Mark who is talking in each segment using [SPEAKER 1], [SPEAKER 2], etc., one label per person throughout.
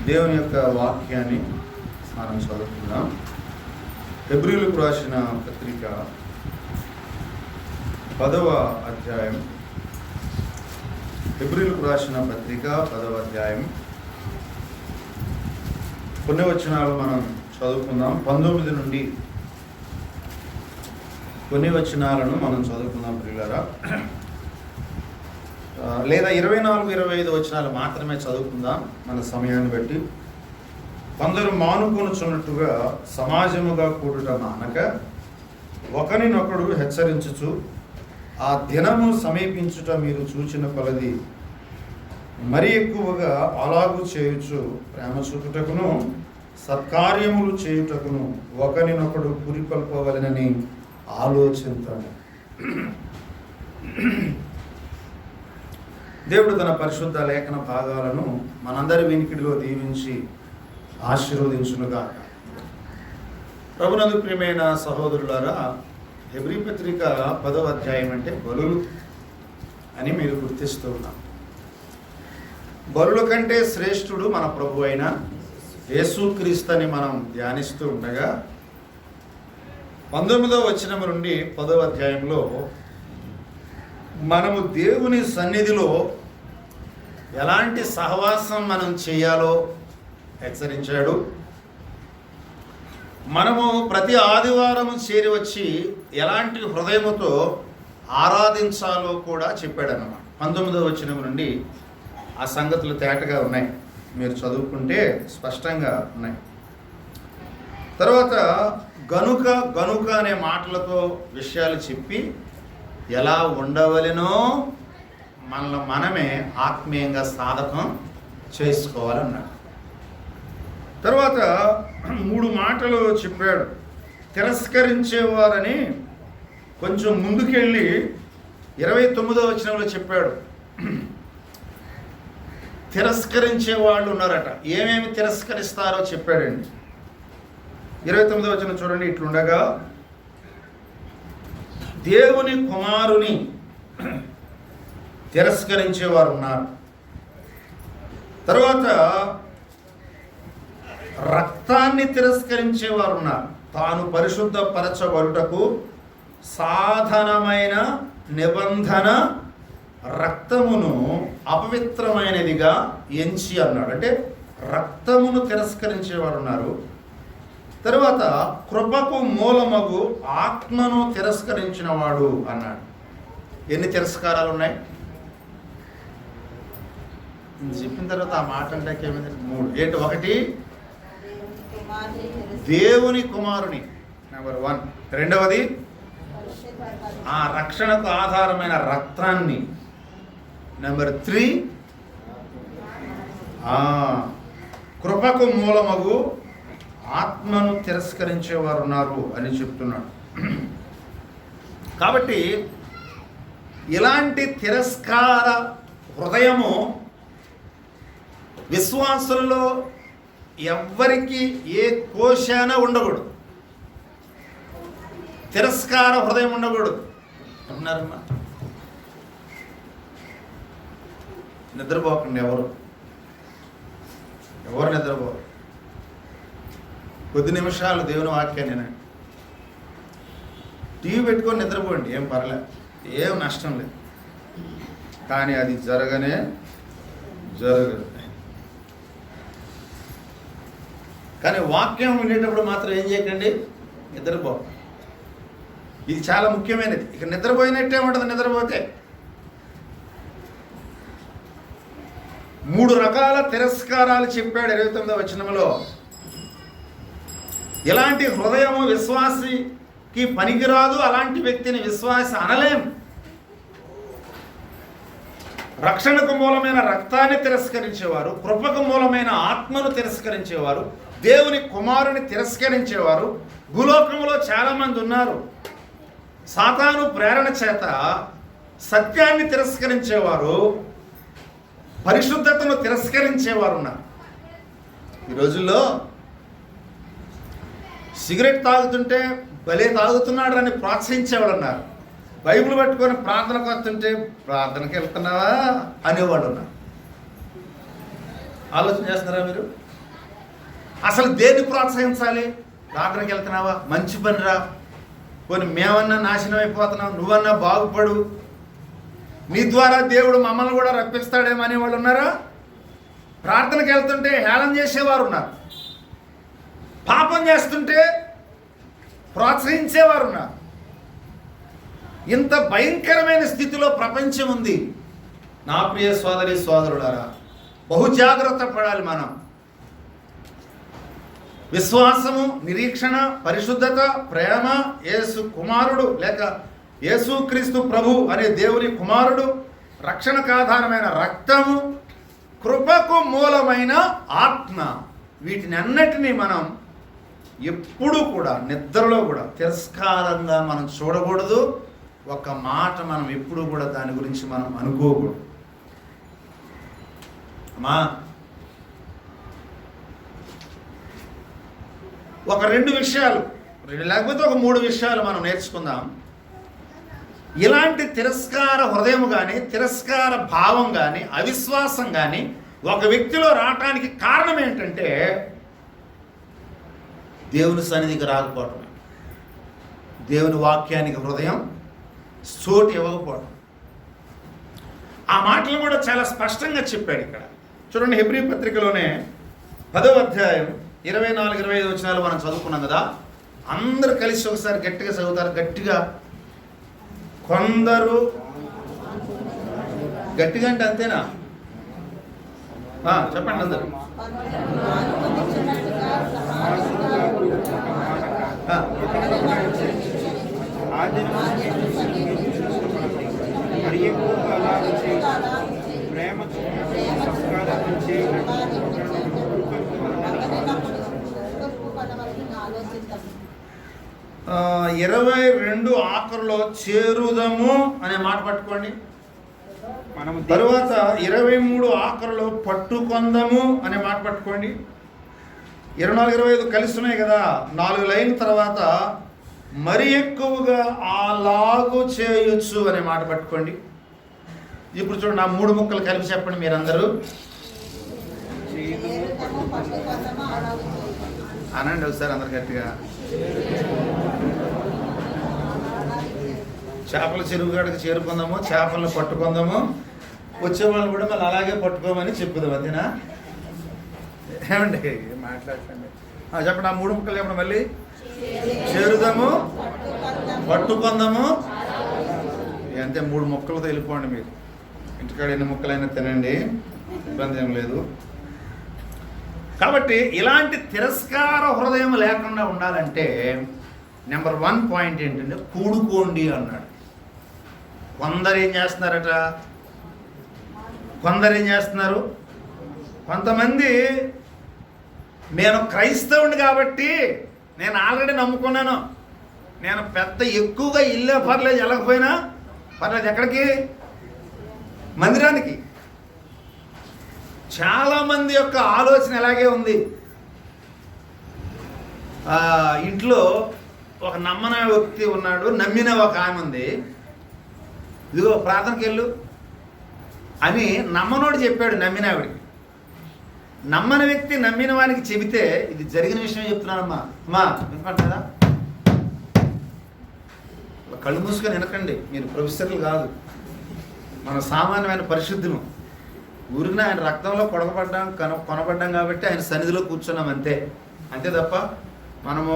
[SPEAKER 1] దేవుని యొక్క వాక్యాన్ని మనం చదువుకుందాం. హెబ్రీయులకు రాసిన పత్రిక 10వ అధ్యాయం. హెబ్రీయులకు రాసిన పత్రిక 10వ అధ్యాయం కొన్ని వచనాలు మనం చదువుకుందాం. 19 నుండి కొన్ని వచనాలను మనం చదువుకుందాం ప్రియులారా. లేదా 24-25 వచనాలు మాత్రమే చదువుకుందాం మన సమయాన్ని బట్టి. కొందరు మానుకొనుచున్నట్టుగా సమాజముగా కూడుట మానక ఒకరినొకడు హెచ్చరించుచు ఆ దినము సమీపించుట మీరు చూచిన కొలది మరి ఎక్కువగా అలాగూ చేయుచు ప్రేమ చూపుటకును సత్కార్యములు చేయుటకును ఒకరినొకడు పురికొల్పవలెనని ఆలోచించాను. దేవుడు తన పరిశుద్ధ లేఖన భాగాలను మనందరి వినికిడిలో దీవించి ఆశీర్వదించునుగా. ప్రభునందు ప్రియమైన సహోదరులారా, హెబ్రీ పత్రిక 10వ అధ్యాయం అంటే బలులు అని మీరు గుర్తిస్తూ ఉన్నాం. బలుల కంటే శ్రేష్ఠుడు మన ప్రభు అయిన యేసుక్రీస్తు అని మనం ధ్యానిస్తూ ఉండగా 19వ వచనం నుండి 10వ అధ్యాయంలో మనము దేవుని సన్నిధిలో ఎలాంటి సహవాసం మనం చేయాలో హెచ్చరించాడు. మనము ప్రతి ఆదివారం చేరి వచ్చి ఎలాంటి హృదయముతో ఆరాధించాలో కూడా చెప్పాడన్నమాట. 19వ వచనం నుండి ఆ సంగతులు తేటగా ఉన్నాయి, మీరు చదువుకుంటే స్పష్టంగా ఉన్నాయి. తర్వాత గనుక అనే మాటలతో విషయాలు చెప్పి ఎలా ఉండవలెనో మనమే ఆత్మీయంగా సాధకం చేసుకోవాలన్నాడు. తర్వాత 3 మాటలు చెప్పాడు. తిరస్కరించేవారని కొంచెం ముందుకెళ్ళి 29వ వచనంలో చెప్పాడు. తిరస్కరించే వాళ్ళు ఉన్నారట. ఏమేమి తిరస్కరిస్తారో చెప్పాడండి. 29వ వచనం చూడండి. ఇట్లుండగా దేవుని కుమారుని తిరస్కరించేవారు ఉన్నారు. తర్వాత రక్తాన్ని తిరస్కరించేవారు ఉన్నారు. తాను పరిశుద్ధపరచబడుటకు సాధనమైన నిబంధన రక్తమును అపవిత్రమైనదిగా ఎంచి అన్నాడు. అంటే రక్తమును తిరస్కరించేవారు ఉన్నారు. తర్వాత కృపకు మూలమగు ఆత్మను తిరస్కరించిన వాడు అన్నాడు. ఎన్ని తిరస్కారాలు ఉన్నాయి చెప్పిన తర్వాత ఆ మాట అంటే ఏమైంది? 3. ఏంటి? 1 దేవుని కుమారుని, నెంబర్ 1. రెండవది ఆ రక్షణకు ఆధారమైన రక్తాన్ని, నెంబర్ 3 కృపకు మూలమగు ఆత్మను తిరస్కరించేవారు ఉన్నారు అని చెప్తున్నాడు. కాబట్టి ఇలాంటి తిరస్కార హృదయము విశ్వాసులలో ఎవ్వరికి ఏ కోశాన ఉండకూడదు. తిరస్కార హృదయం ఉండకూడదు అంటున్నారమ్మా. నిద్రపోకండి, ఎవరు నిద్రపోరు. కొద్ది నిమిషాలు దేవుని వాక్యాన్ని వినండి. టీవీ పెట్టుకొని నిద్రపోండి, ఏం పర్లేదు, ఏం నష్టం లేదు. కానీ అది జరగదు. కానీ వాక్యం వినేటప్పుడు మాత్రం ఏం చేయకండి, నిద్రపో. ఇది చాలా ముఖ్యమైనది. ఇక నిద్రపోయినట్టే ఉంటుంది. నిద్రపోతే 3 రకాల తిరస్కారాలు చెప్పాడు 29వ వచనంలో. ఇలాంటి హృదయము విశ్వాసికి పనికిరాదు. అలాంటి వ్యక్తిని విశ్వాసి అనలేం. రక్షణకు మూలమైన రక్తాన్ని తిరస్కరించేవారు, కృపకు మూలమైన ఆత్మను తిరస్కరించేవారు, దేవుని కుమారుని తిరస్కరించేవారు భూలోకంలో చాలామంది ఉన్నారు. సాతాను ప్రేరణ చేత సత్యాన్ని తిరస్కరించేవారు, పరిశుద్ధతను తిరస్కరించేవారు ఉన్నారు. ఈ రోజుల్లో సిగరెట్ తాగుతుంటే భలే తాగుతున్నాడు అని ప్రోత్సహించేవాడు ఉన్నారు. బైబిల్ పట్టుకొని ప్రార్థనకు వస్తుంటే ప్రార్థనకి వెళ్తున్నావా అనేవాడు ఉన్నారు. ఆలోచన చేస్తున్నారా మీరు? అసలు దేన్ని ప్రోత్సహించాలి? ప్రార్థనకి వెళ్తున్నావా? మంచి పనిరా. కొన్ని మేమన్నా నాశనం అయిపోతున్నాం, నువ్వన్నా బాగుపడు, నీ ద్వారా దేవుడు మమ్మల్ని కూడా రప్పిస్తాడేమో అనేవాళ్ళు ఉన్నారా? ప్రార్థనకి వెళ్తుంటే హేళన చేసేవారు ఉన్నారు, పాపం చేస్తుంటే ప్రోత్సహించేవారు ఉన్నారు. ఇంత భయంకరమైన స్థితిలో ప్రపంచం ఉంది. నా ప్రియ సోదరి సోదరులారా, బహు జాగ్రత్త పడాలి మనం. విశ్వాసము, నిరీక్షణ, పరిశుద్ధత, ప్రేమ, యేసు కుమారుడు లేక యేసుక్రీస్తు ప్రభు అనే దేవుని కుమారుడు, రక్షణకు ఆధారమైన రక్తము, కృపకు మూలమైన ఆత్మ, వీటిని అన్నిటినీ మనం ఎప్పుడూ కూడా నిద్రలో కూడా తిరస్కారంగా మనం చూడకూడదు. ఒక మాట మనం ఎప్పుడూ కూడా దాని గురించి మనం అనుకోకూడదు. అమ్మా, ఒక 2 విషయాలు లేకపోతే ఒక 3 విషయాలు మనం నేర్చుకుందాం. ఇలాంటి తిరస్కార హృదయం కానీ, తిరస్కార భావం కానీ, అవిశ్వాసం కానీ ఒక వ్యక్తిలో రావటానికి కారణం ఏంటంటే దేవుని సన్నిధికి రాకపోవటం, దేవుని వాక్యానికి హృదయం చోటు ఇవ్వకపోవడం. ఆ మాటలు కూడా చాలా స్పష్టంగా చెప్పాడు ఇక్కడ. చూడండి, హెబ్రీ పత్రికలోనే 10వ అధ్యాయం 24-25 వచనాలు మనం చదువుకున్నాం కదా. అందరూ కలిసి ఒకసారి గట్టిగా చదువుతారు. గట్టిగా కొందరు, గట్టిగా అంటే అంతేనా? చెప్పండి అందరు.
[SPEAKER 2] ప్రేమ
[SPEAKER 1] 22 ఆఖరులో చేరుదము అనే మాట పట్టుకోండి. తరువాత 23 ఆఖరులో పట్టుకొందము అనే మాట పట్టుకోండి. 24-25 కలిసి ఉన్నాయి కదా. 4 లైన్ తర్వాత మరి ఎక్కువగా అలాగు చేయొచ్చు అనే మాట పట్టుకోండి. ఇప్పుడు చూడండి, ఆ 3 ముక్కలు కలిపి చెప్పండి మీరందరూ. అనండి ఒకసారి అందరు గట్టిగా. చేపల చెరువుగాడికి చేరుకుందాము, చేపలను పట్టుకుందాము, వచ్చే వాళ్ళు కూడా మళ్ళీ అలాగే పట్టుకోమని చెప్పుదాం. అంతేనా? ఏమండి మాట్లాడండి, చెప్పండి. ఆ 3 ముక్కలు చెప్పండి మళ్ళీ. చేరుదాము, పట్టుకుందాము, అంతే. 3 ముక్కలతో వెళ్ళిపోండి. మీరు ఇంటికాడ ఎన్ని ముక్కలైనా తినండి, ఇబ్బంది ఏం లేదు. కాబట్టి ఇలాంటి తిరస్కార హృదయం లేకుండా ఉండాలంటే నెంబర్ 1 పాయింట్ ఏంటంటే కూడుకోండి అన్నాడు. కొందరు ఏం చేస్తున్నారట? కొంతమంది నేను క్రైస్తవుని కాబట్టి నేను ఆల్రెడీ నమ్ముకున్నాను, నేను పెద్ద ఎక్కువగా ఇల్లే పర్లేదు, వెళ్ళకపోయినా పర్లేదు, ఎక్కడికి? మందిరానికి. చాలామంది యొక్క ఆలోచన ఎలాగే ఉంది. ఇంట్లో ఒక నమ్మన వ్యక్తి ఉన్నాడు, నమ్మిన ఒక ఆమె ఉంది. ఇదిగో ప్రార్థనకి వెళ్ళు అని నమ్మనోడు చెప్పాడు నమ్మినావిడికి. నమ్మని వ్యక్తి నమ్మిన వానికి చెబితే, ఇది జరిగిన విషయం చెప్తున్నానమ్మా, వినపడలేదా? కళ్ళు మూసుకొని వినకండి, మీరు ప్రొఫెసర్లు కాదు, మన సామాన్యమైన పరిశుద్ధులు. ఊరిన ఆయన రక్తంలో కొనబడ్డాం కాబట్టి ఆయన సన్నిధిలో కూర్చున్నాం, అంతే తప్ప మనము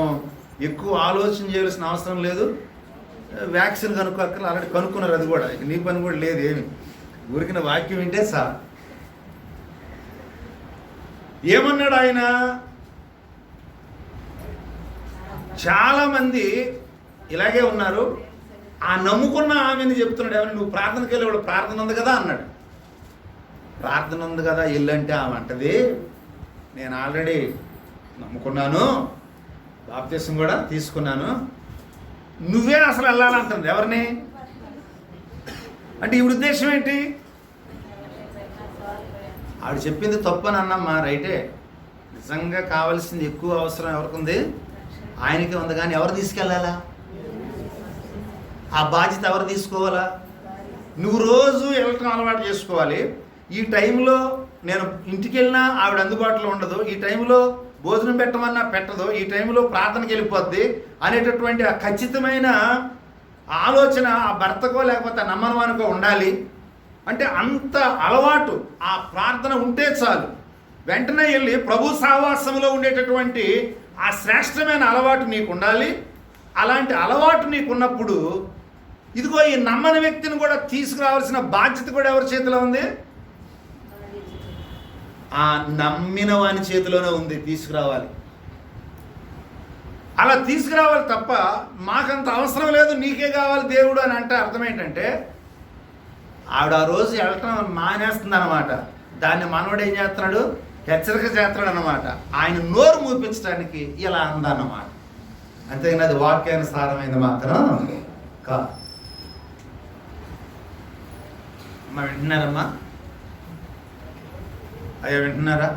[SPEAKER 1] ఎక్కువ ఆలోచన చేయాల్సిన అవసరం లేదు. వ్యాక్సిన్ కనుక్కోక్కర్లు, ఆల్రెడీ కనుక్కున్నారు, అది కూడా ఇక నీ పని కూడా లేదు. ఏమి ఊరికిన వాక్యం వింటే సార్. ఏమన్నాడు ఆయన? చాలామంది ఇలాగే ఉన్నారు. ఆ నమ్ముకున్న ఆమెను చెప్తున్నాడు, ఏమన్నా నువ్వు ప్రార్థనకి వెళ్ళేవాడు, ప్రార్థన ఉంది కదా అన్నాడు. ప్రార్థన ఉంది కదా వెళ్ళంటే ఆమె అంటది, నేను ఆల్రెడీ నమ్ముకున్నాను, బాప్తిసం కూడా తీసుకున్నాను, నువ్వే అసలు వెళ్ళాలంటుంది. ఎవరిని అంటే ఈవిడ ఉద్దేశం ఏంటి? ఆవిడ చెప్పింది తప్పని అన్నమ్మా, రైటే. నిజంగా కావాల్సింది ఎక్కువ అవసరం ఎవరికి ఉంది? ఆయనకే ఉంది. కానీ ఎవరు తీసుకెళ్ళాలా? ఆ బాధ్యత ఎవరు తీసుకోవాలా? నువ్వు రోజు వెళ్ళటం అలవాటు చేసుకోవాలి. ఈ టైంలో నేను ఇంటికి వెళ్ళినా ఆవిడ అందుబాటులో ఉండదు, ఈ టైంలో భోజనం పెట్టమన్నా పెట్టదు, ఈ టైంలో ప్రార్థనకి వెళ్ళిపోద్ది అనేటటువంటి ఆ ఖచ్చితమైన ఆలోచన ఆ భర్తకో లేకపోతే నమ్మనవానికో ఉండాలి. అంటే అంత అలవాటు ఆ ప్రార్థన ఉంటే చాలు, వెంటనే వెళ్ళి ప్రభు సహవాసంలో ఉండేటటువంటి ఆ శ్రేష్టమైన అలవాటు నీకు ఉండాలి. అలాంటి అలవాటు నీకున్నప్పుడు ఇదిగో ఈ నమ్మని వ్యక్తిని కూడా తీసుకురావాల్సిన బాధ్యత కూడా ఎవరి చేతిలో ఉంది? ఆ నమ్మిన వాని చేతిలోనే ఉంది, తీసుకురావాలి. అలా తీసుకురావాలి తప్ప మాకంత అవసరం లేదు, నీకే కావాలి దేవుడు అని అంటే అర్థం ఏంటంటే ఆవిడ ఆ రోజు వెళ్ళటం మానేస్తుంది అనమాట. దాన్ని మనోడు ఏం చేస్తున్నాడు? హెచ్చరిక చేస్తాడు అనమాట. ఆయన నోరు మూపించడానికి ఇలా అందన్నమాట. అంతేగాని అది వాక్యానుసారమైంది మాత్రం కాదు. అమ్మా వింటున్నారమ్మా? అయ్యా వింటున్నారా?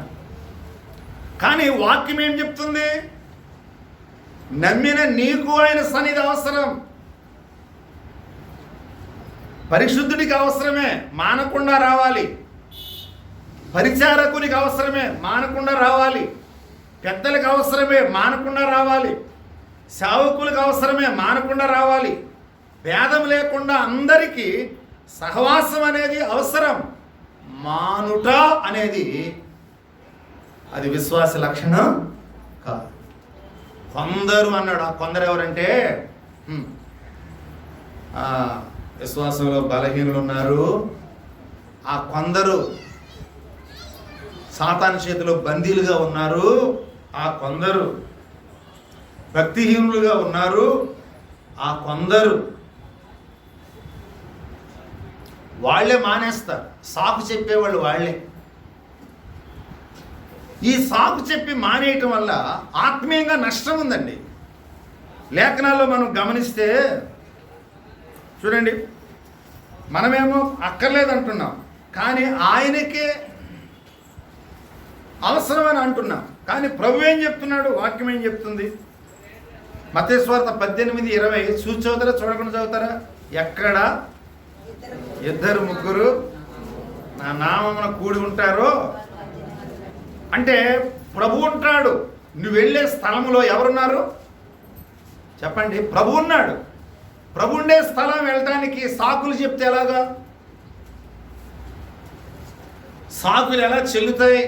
[SPEAKER 1] కానీ వాక్యం ఏం చెప్తుంది? నమ్మిన నీకు ఆయన సన్నిధి అవసరం, పరిశుద్ధుడికి అవసరమే, మానకుండా రావాలి. పరిచారకునికి అవసరమే, మానకుండా రావాలి. పెద్దలకు అవసరమే, మానకుండా రావాలి. సేవకులకు అవసరమే, మానకుండా రావాలి. భేదం లేకుండా అందరికీ సహవాసం అనేది అవసరం. మానుట అనేది అది విశ్వాస లక్షణం కాదు. కొందరు అన్నాడు. ఆ కొందరు ఎవరంటే విశ్వాసంలో బలహీనులు ఉన్నారు. ఆ కొందరు సాతాను చేతిలో బందీలుగా ఉన్నారు. ఆ కొందరు భక్తిహీనులుగా ఉన్నారు. ఆ కొందరు వాళ్ళే మానేస్తారు. సాకు చెప్పేవాళ్ళు వాళ్ళే. ఈ సాకు చెప్పి మానేయటం వల్ల ఆత్మీయంగా నష్టం ఉందండి. లేఖనాల్లో మనం గమనిస్తే చూడండి, మనమేమో అక్కర్లేదంటున్నాం, కానీ ఆయనకే అవసరమని అంటున్నాం. కానీ ప్రభు ఏం చెప్తున్నాడు? వాక్యం ఏం చెప్తుంది? మత్తయి సువార్త 18:20 చదువుతారా? చూడకుండా చదువుతారా? ఎక్కడ ఇద్దరు ముగ్గురు నా నామమున కూడి ఉంటారో, అంటే ప్రభు ఉంటాడు. నువ్వు వెళ్ళే స్థలంలో ఎవరున్నారు చెప్పండి? ప్రభు ఉన్నాడు. ప్రభు ఉండే స్థలం వెళ్ళటానికి సాకులు చెప్తే ఎలాగా? సాకులు ఎలా చెల్లుతాయి?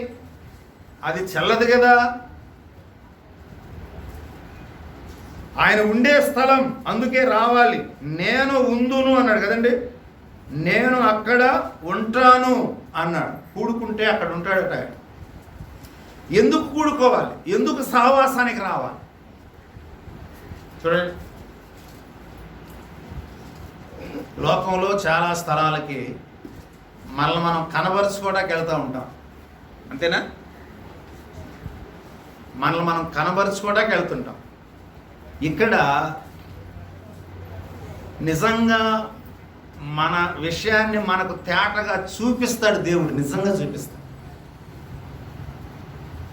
[SPEAKER 1] అది చెల్లదు కదా. ఆయన ఉండే స్థలం, అందుకే రావాలి. నేను ఉందును అన్నాడు కదండి. నేను అక్కడ ఉంటాను అన్నాడు. కూడుకుంటే అక్కడ ఉంటాడట. ఎందుకు కూడుకోవాలి? ఎందుకు సహవాసానికి రావాలి? చూడండి, లోకంలో చాలా స్థలాలకి మనల్ని మనం కనబరుచుకోవడానికి వెళ్తూ ఉంటాం, అంతేనా? మనల్ని మనం కనబరుచుకోవడానికి వెళ్తుంటాం. ఇక్కడ నిజంగా మన విషయాన్ని మనకు తేటగా చూపిస్తాడు దేవుడు. నిజంగా చూపిస్తాడు.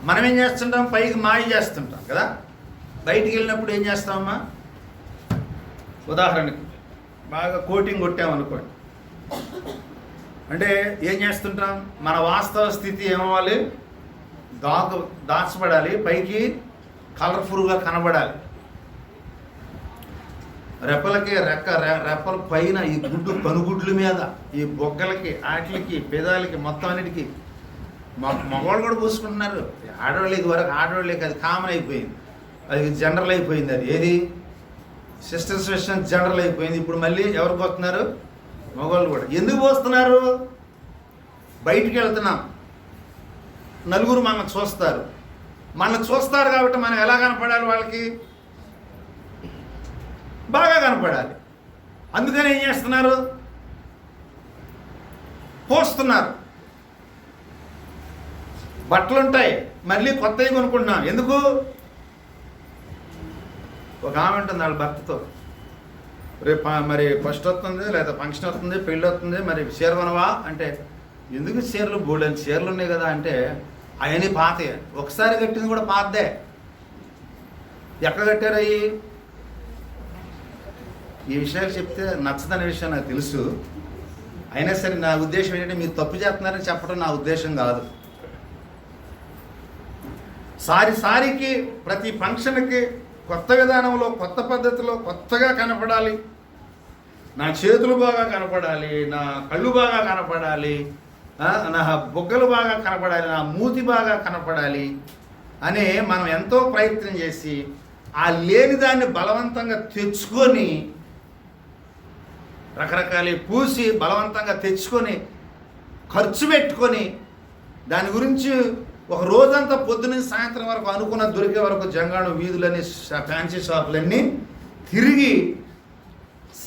[SPEAKER 1] మనం ఏం చేస్తుంటాం? పైకి మాయ చేస్తుంటాం కదా. బయటికి వెళ్ళినప్పుడు ఏం చేస్తామమ్మా? ఉదాహరణకి బాగా కోటింగ్ కొట్టామనుకోండి, అంటే ఏం చేస్తుంటాం? మన వాస్తవ స్థితి ఏమవ్వాలి? దాచబడాలి, పైకి కలర్ఫుల్గా కనబడాలి. రెప్పలకి రెప్పల పైన ఈ గుడ్డు కనుగుడ్ల మీద, ఈ బొగ్గలకి, ఆటలకి, పెదాలకి, మొత్తం అన్నిటికీ మగవాళ్ళు కూడా పూసుకుంటున్నారు. ఆడవాళ్ళకి వరకు ఆడవాళ్ళకి అది కామన్ అయిపోయింది, అది జనరల్ అయిపోయింది. అది ఏది? సిస్టర్స్ విషయం జనరల్ అయిపోయింది. ఇప్పుడు మళ్ళీ ఎవరు పోస్తున్నారు? మగవాళ్ళు కూడా. ఎందుకు పోస్తున్నారు? బయటికి వెళ్తున్నాం, నలుగురు మనల్ని చూస్తారు. మనల్ని చూస్తారు కాబట్టి మనం ఎలా కనపడాలి? వాళ్ళకి బాగా కనపడాలి. అందుకని ఏం చేస్తున్నారు? పోస్తున్నారు. బట్టలు ఉంటాయి, మళ్ళీ కొత్తవి కొనుక్కుంటున్నాం. ఎందుకు? ఒక ఆమె ఉంటుంది వాళ్ళ భర్తతో, రేపు మరి ఫస్ట్ వస్తుంది, లేదా ఫంక్షన్ వస్తుంది, పెళ్ళి వస్తుంది, మరి చీర కొనవా అంటే, ఎందుకు చీరలు? బోల్డెన్ చీరలు ఉన్నాయి కదా అంటే, అవన్నీ పాతయే. ఒకసారి కట్టింది కూడా పాతదే. ఎక్కడ కట్టారు అవి? ఈ విషయాలు చెప్తే నచ్చదనే విషయం నాకు తెలుసు. అయినా సరే నా ఉద్దేశం ఏంటంటే మీరు తప్పు చేస్తున్నారని చెప్పడం నా ఉద్దేశం కాదు. సారికి ప్రతి ఫంక్షన్కి కొత్త విధానంలో, కొత్త పద్ధతిలో కొత్తగా కనపడాలి. నా చేతులు బాగా కనపడాలి, నా కళ్ళు బాగా కనపడాలి, నా బొగ్గలు బాగా కనపడాలి, నా మూతి బాగా కనపడాలి అని మనం ఎంతో ప్రయత్నం చేసి ఆ లేని దాన్ని బలవంతంగా తెచ్చుకొని, రకరకాల పూసి బలవంతంగా తెచ్చుకొని ఖర్చు పెట్టుకొని దాని గురించి ఒక రోజంతా పొద్దున్న సాయంత్రం వరకు అనుకున్న దొరికే వరకు జంగాడు వీధులని, ఫ్యాన్సీ షాపులన్నీ తిరిగి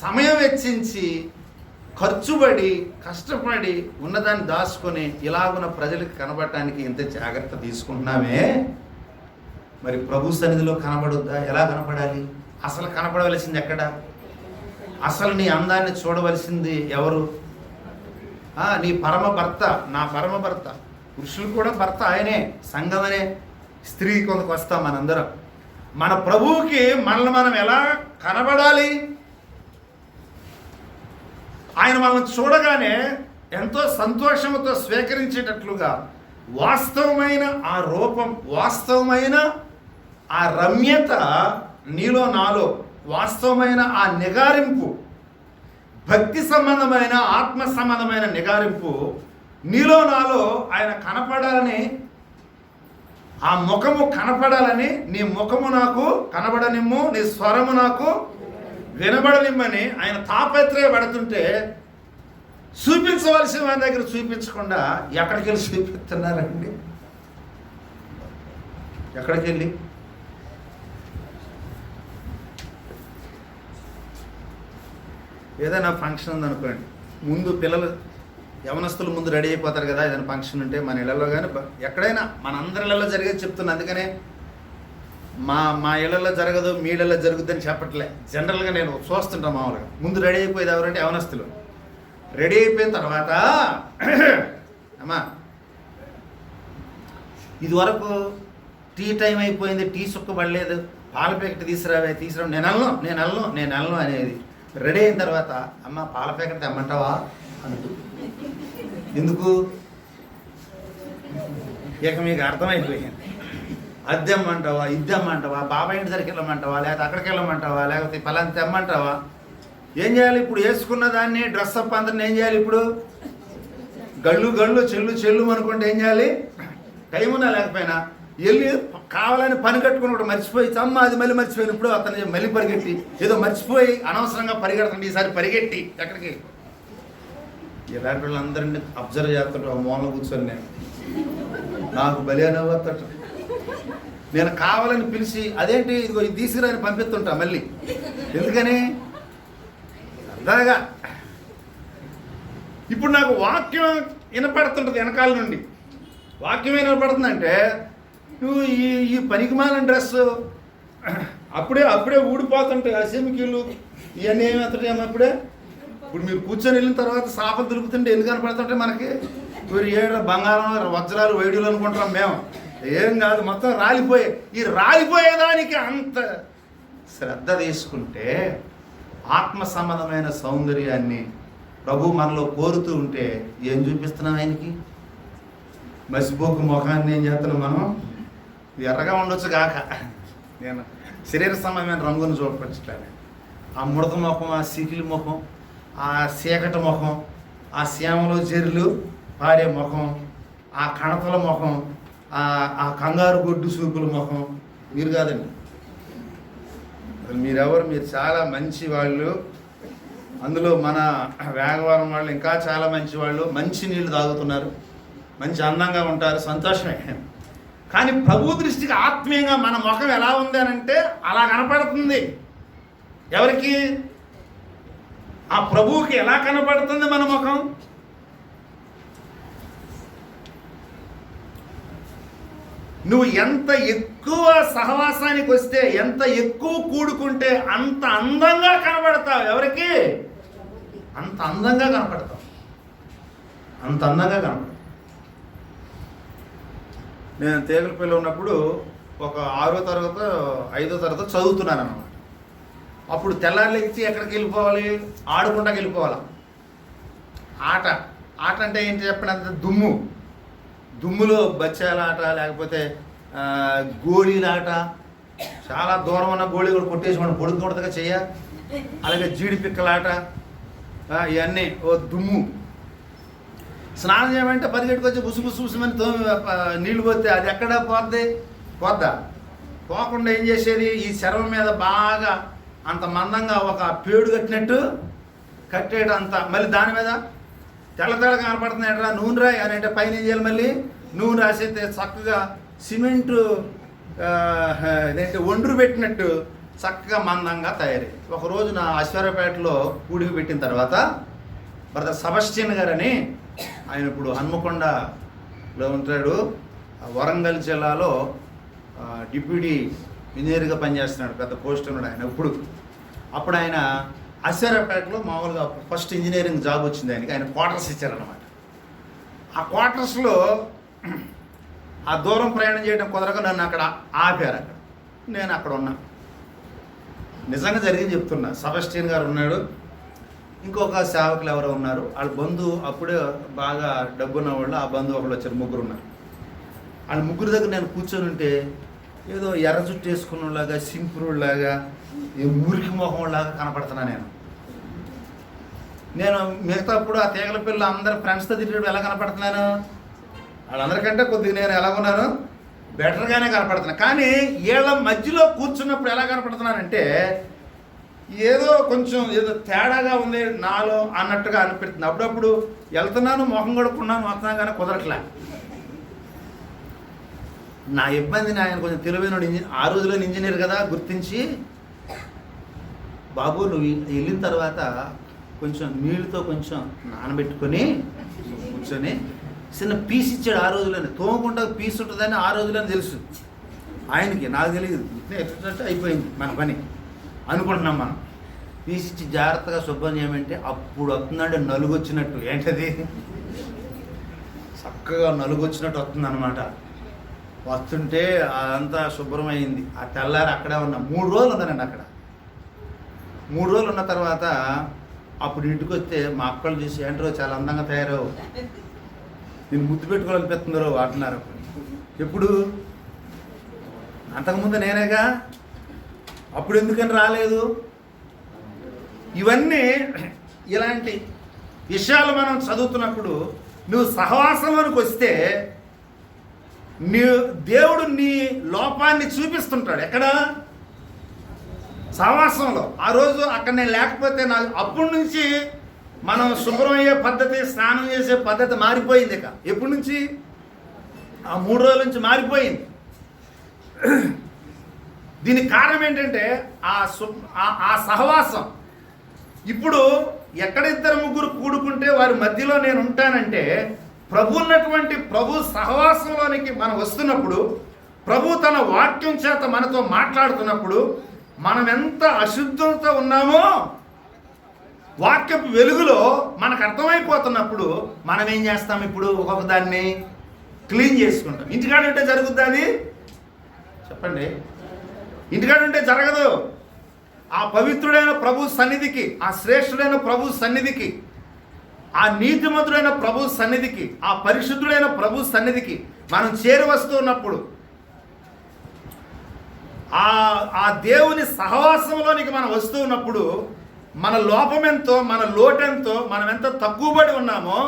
[SPEAKER 1] సమయం వెచ్చించి ఖర్చుపడి కష్టపడి ఉన్నదాన్ని దాచుకొని ఇలాగున్న ప్రజలకు కనబడటానికి ఇంత జాగ్రత్త తీసుకుంటున్నామే, మరి ప్రభు సన్నిధిలో కనబడుద్దా? ఎలా కనపడాలి? అసలు కనపడవలసింది ఎక్కడ? అసలు నీ అందాన్ని చూడవలసింది ఎవరు? నీ పరమ భర్త, నా పరమ భర్త. పురుషులు కూడా భర్త ఆయనే, సంఘం అనే స్త్రీ కొందకు వస్తాం మనందరం. మన ప్రభువుకి మనల్ని మనం ఎలా కనబడాలి? ఆయన మనం చూడగానే ఎంతో సంతోషంతో స్వీకరించేటట్లుగా వాస్తవమైన ఆ రూపం, వాస్తవమైన ఆ రమ్యత నీలో నాలో, వాస్తవమైన ఆ నిగారింపు, భక్తి సంబంధమైన ఆత్మ సంబంధమైన నిగారింపు నీలో నాలో ఆయన కనపడాలని, ఆ ముఖము కనపడాలని, నీ ముఖము నాకు కనబడనిమ్ము, నీ స్వరము నాకు వినబడనిమ్మని ఆయన తాపత్రయపడుతుంటే చూపించవలసిన వారి దగ్గర చూపించకుండా ఎక్కడికి వెళ్ళి చూపిస్తున్నారండి? ఎక్కడికి వెళ్ళి? ఏదైనా ఫంక్షన్ ఉందనుకోండి, ముందు పిల్లలు యవనస్తులు ముందు రెడీ అయిపోతారు కదా. ఏదైనా ఫంక్షన్ ఉంటే మన ఇళ్లలో కానీ ఎక్కడైనా మన అందరి ఇళ్లలో జరిగేది చెప్తున్నా. అందుకనే మా ఇళ్లలో జరగదు, మీ ఇళ్లలో జరుగుద్దని చెప్పట్లే. జనరల్గా నేను చూస్తుంటాను. మామూలుగా ముందు రెడీ అయిపోయేది ఎవరంటే యవనస్తులు. రెడీ అయిపోయిన తర్వాత అమ్మా ఇదివరకు టీ టైం అయిపోయింది, టీ సుక్క పడలేదు, పాల ప్యాకెట్ తీసుకురా, నేను వెళ్ళను అనేది. రెడీ అయిన తర్వాత అమ్మ పాల ప్యాకెట్ తెమ్మంటావా అంటూ. ఎందుకు? ఇక మీకు అర్థమైపోయింది. అద్దెమ్మంటావా, ఇద్దెమ్మంటావా, బాబాయ్ ఇంటి దగ్గరికి వెళ్ళమంటావా, లేకపోతే అక్కడికి వెళ్ళమంటావా, లేకపోతే పలాంటి తెమ్మంటావా? ఏం చేయాలి ఇప్పుడు? వేసుకున్న దాన్ని డ్రెస్ అప్ అందరిని ఏం చేయాలి ఇప్పుడు? గళ్ళు చెల్లు అనుకుంటే ఏం చేయాలి? టైం ఉన్నా లేకపోయినా వెళ్ళి కావాలని పని కట్టుకుని కూడా మర్చిపోయి, అమ్మ అది మళ్ళీ మర్చిపోయినప్పుడు అతను మళ్ళీ పరిగెట్టి ఏదో మర్చిపోయి అనవసరంగా పరిగెడుతుంటే ఈసారి పరిగెట్టి ఎక్కడికి? ఇలాంటి వాళ్ళందరినీ అబ్జర్వ్ చేస్తుంటే ఆ మూల కూర్చొని నాకు బలి అనవద్దట. నేను కావాలని పిలిచి అదేంటి ఇదిగో ఇది తీసుకురాని పంపిస్తుంటా మళ్ళీ. ఎందుకని? సరదాగా. ఇప్పుడు నాకు వాక్యం వినపడుతుంటుంది వెనకాల నుండి. వాక్యం వినపడుతుందంటే నువ్వు ఈ పనికిమాలిన డ్రెస్సు అప్పుడే ఊడిపోతుంటాయి. అసెమికీలు ఇవన్నీ ఏమవుతాయేమో అప్పుడే. ఇప్పుడు మీరు కూర్చొని వెళ్ళిన తర్వాత సాపలు దొరుకుతుంటే ఎందుకు కనపడుతుంటే మనకి మీరు ఏడు బంగారం వజ్రాలు వేడిలు అనుకుంటాం మేము. ఏం కాదు, మొత్తం రాలిపోయే. ఈ రాలిపోయేదానికి అంత శ్రద్ధ తీసుకుంటే ఆత్మ సంబంధమైన సౌందర్యాన్ని ప్రభు మనలో కోరుతూ ఉంటే ఏం చూపిస్తున్నాం ఆయనకి? మసిపోకు ముఖాన్ని ఏం చేస్తున్నాం మనం? ఎర్రగా ఉండొచ్చు కాక నేను శరీర సంబంధమైన రంగును చూపించట్లేదు. ఆ ముడత ముఖం, ఆ సికిలి ముఖం, ఆ చీకటి ముఖం, ఆ శ్యామలో చెరులు పారే ముఖం, ఆ కణతల ముఖం, ఆ కంగారు గొడ్డు సూపుల ముఖం మీరు కాదండి. అసలు మీరెవరు? మీరు చాలా మంచి వాళ్ళు. అందులో మన వేగవరం వాళ్ళు ఇంకా చాలా మంచి వాళ్ళు. మంచి నీళ్ళు తాగుతున్నారు, మంచి అందంగా ఉంటారు, సంతోషమే. కానీ ప్రభు దృష్టికి ఆత్మీయంగా మన ముఖం ఎలా ఉంది అని అంటే అలా కనపడుతుంది. ఎవరికి? ఆ ప్రభువుకి ఎలా కనపడుతుంది మన ముఖం? నువ్వు ఎంత ఎక్కువ సహవాసానికి వస్తే, ఎంత ఎక్కువ కూడుకుంటే అంత అందంగా కనబడతావు. ఎవరికి? అంత అందంగా కనపడతావు. అంత అందంగా కనపడతావు. నేను తేగలపల్లి ఉన్నప్పుడు ఒక 6వ తరగతి 5వ తరగతి చదువుతున్నాను అన్నమాట. అప్పుడు తెల్లారులెక్కి ఎక్కడికి వెళ్ళిపోవాలి? ఆడుకుంటాకి వెళ్ళిపోవాలి. ఆట అంటే ఏంటి చెప్పండి? అంత దుమ్ములో బచ్చాల ఆట, లేకపోతే గోళీలాట, చాలా దూరం ఉన్న గోళీ కూడా కొట్టేసి మనం పొడుగుండదుగా చెయ్య. అలాగే జీడి పిక్కలాట, ఇవన్నీ ఓ దుమ్ము. స్నానం చేయమంటే పరిగెట్టుకు వచ్చి బుసుమని నీళ్ళు పోతే అది ఎక్కడ పోద్దా? పోకుండా ఏం చేసేది, ఈ శరం మీద బాగా అంత మందంగా ఒక పేడు కట్టేయడం అంత, మళ్ళీ దాని మీద తెల్ల కనపడుతున్నాయట నూనె రాయి అని అంటే పైన ఏం చేయాలి, మళ్ళీ నూనె రాసేస్తే చక్కగా సిమెంటు ఒండ్రు పెట్టినట్టు చక్కగా మందంగా తయారై. ఒకరోజు నా ఐశ్వర్యపేటలో కూడికి పెట్టిన తర్వాత బ్రదర్ సెబాస్టియన్ గారని, ఆయన ఇప్పుడు హన్మకొండలో ఉంటాడు, వరంగల్ జిల్లాలో డిప్యూటీ ఇంజనీర్గా పనిచేస్తున్నాడు, పెద్ద పోస్ట్ ఉన్నాడు ఆయన. అప్పుడు ఆయన ఐశ్వర్యపేటలో మామూలుగా ఫస్ట్ ఇంజనీరింగ్ జాబ్ వచ్చింది ఆయనకి. ఆయన క్వార్టర్స్ ఇచ్చారనమాట. ఆ క్వార్టర్స్లో ఆ దూరం ప్రయాణం చేయడం కుదరక నన్ను అక్కడ ఆపారు. నేను అక్కడ ఉన్నా. నిజంగా జరిగింది చెప్తున్నా. సెబాస్టియన్ గారు ఉన్నాడు, ఇంకొక సేవకులు ఎవరో ఉన్నారు. వాళ్ళ బంధువు అప్పుడే బాగా డబ్బున్న వాళ్ళు, ఆ బంధువు ఒకళ్ళు వచ్చారు, ముగ్గురు ఉన్నారు. వాళ్ళ ముగ్గురు దగ్గర నేను కూర్చొని ఉంటే ఏదో ఎర్ర జుట్టు వేసుకున్నలాగా, సింపురులాగా, ఏ మురికి మొహంలాగా కనపడుతున్నా నేను. మిగతా అప్పుడు ఆ తీగల పిల్లలు అందరు ఫ్రెండ్స్తో తిరిగి ఎలా కనపడుతున్నాను, వాళ్ళందరికంటే కొద్దిగా నేను ఎలా ఉన్నాను, బెటర్గానే కనపడుతున్నా. కానీ వీళ్ళ మధ్యలో కూర్చున్నప్పుడు ఎలా కనపడుతున్నానంటే ఏదో కొంచెం ఏదో తేడాగా ఉంది నాలో అన్నట్టుగా అనిపిస్తుంది. అప్పుడప్పుడు వెళ్తున్నాను, మొహం కడుక్కున్నాను, వస్తున్నాను, కానీ కుదరట్లే. నా ఇబ్బందిని ఆయన కొంచెం తెలివైన ఆ రోజులో ఇంజనీర్ కదా గుర్తించి, బాబు నువ్వు వెళ్ళిన తర్వాత కొంచెం నీళ్ళతో కొంచెం నానబెట్టుకొని కూర్చొని చిన్న పీస్ ఇచ్చాడు. ఆ రోజులోనే తోమకుండా పీస్ ఉంటుందని ఆ రోజులోనే తెలుసు ఆయనకి, నాకు తెలియదు. ఎట్లంటే అయిపోయింది మన పని అనుకుంటున్నాం మనం. పీస్ ఇచ్చి జాగ్రత్తగా శుభ్రం చేయమంటే అప్పుడు వస్తుందంటే నలుగు వచ్చినట్టు. ఏంటది, చక్కగా నలుగు వచ్చినట్టు వస్తుంది అనమాట. వస్తుంటే అదంతా శుభ్రమైంది. ఆ తెల్లారి అక్కడే ఉన్నా. 3 రోజులు ఉన్నానండి అక్కడ. 3 రోజులు ఉన్న తర్వాత అప్పుడు ఇంటికి వస్తే మా అక్కలు చూసి, ఏంటో చాలా అందంగా తయారవు, నేను ముద్దు పెట్టుకోవాలనిపిస్తుందో అంటున్నారు. ఎప్పుడు? అంతకుముందు నేనేగా, అప్పుడు ఎందుకని రాలేదు? ఇవన్నీ ఇలాంటి విషయాలు మనం చదువుతున్నప్పుడు నువ్వు సహవాసంలోనికి వస్తే దేవుడు నీ లోపాన్ని చూపిస్తుంటాడు. ఎక్కడ? సహవాసంలో. ఆ రోజు అక్కడ నేను లేకపోతే అప్పటి నుంచి మనం శుభ్రం అయ్యే పద్ధతి, స్నానం చేసే పద్ధతి మారిపోయింది. ఇక ఎప్పటి నుంచి? ఆ 3 రోజుల నుంచి మారిపోయింది. దీనికి కారణం ఏంటంటే ఆ సహవాసం. ఇప్పుడు ఎక్కడ 2-3 కూడుకుంటే వారి మధ్యలో నేను ఉంటానంటే, ప్రభు ఉన్నటువంటి ప్రభు సహవాసంలోనికి మనం వస్తున్నప్పుడు, ప్రభు తన వాక్యం చేత మనతో మాట్లాడుతున్నప్పుడు, మనం ఎంత అశుద్ధంతో ఉన్నామో వాక్యపు వెలుగులో మనకు అర్థమైపోతున్నప్పుడు మనం ఏం చేస్తాం? ఇప్పుడు ఒక్కొక్క దాన్ని క్లీన్ చేసుకుంటాం. ఇంటికాడ ఉంటే జరుగుద్ది అది? చెప్పండి. ఇంటికాడ ఉంటే జరగదు. ఆ పవిత్రుడైన ప్రభు సన్నిధికి, ఆ శ్రేష్ఠుడైన ప్రభు సన్నిధికి, ఆ నీతిమంతుడైన ప్రభు సన్నిధికి, ఆ పరిశుద్ధుడైన ప్రభు సన్నిధికి మనం చేరి వస్తున్నప్పుడు, ఆ దేవుని సహవాసంలోనికి మనం వస్తూ ఉన్నప్పుడు మన లోపమెంతో, మన లోటెంతో, మనం ఎంత తక్కువబడి ఉన్నామో,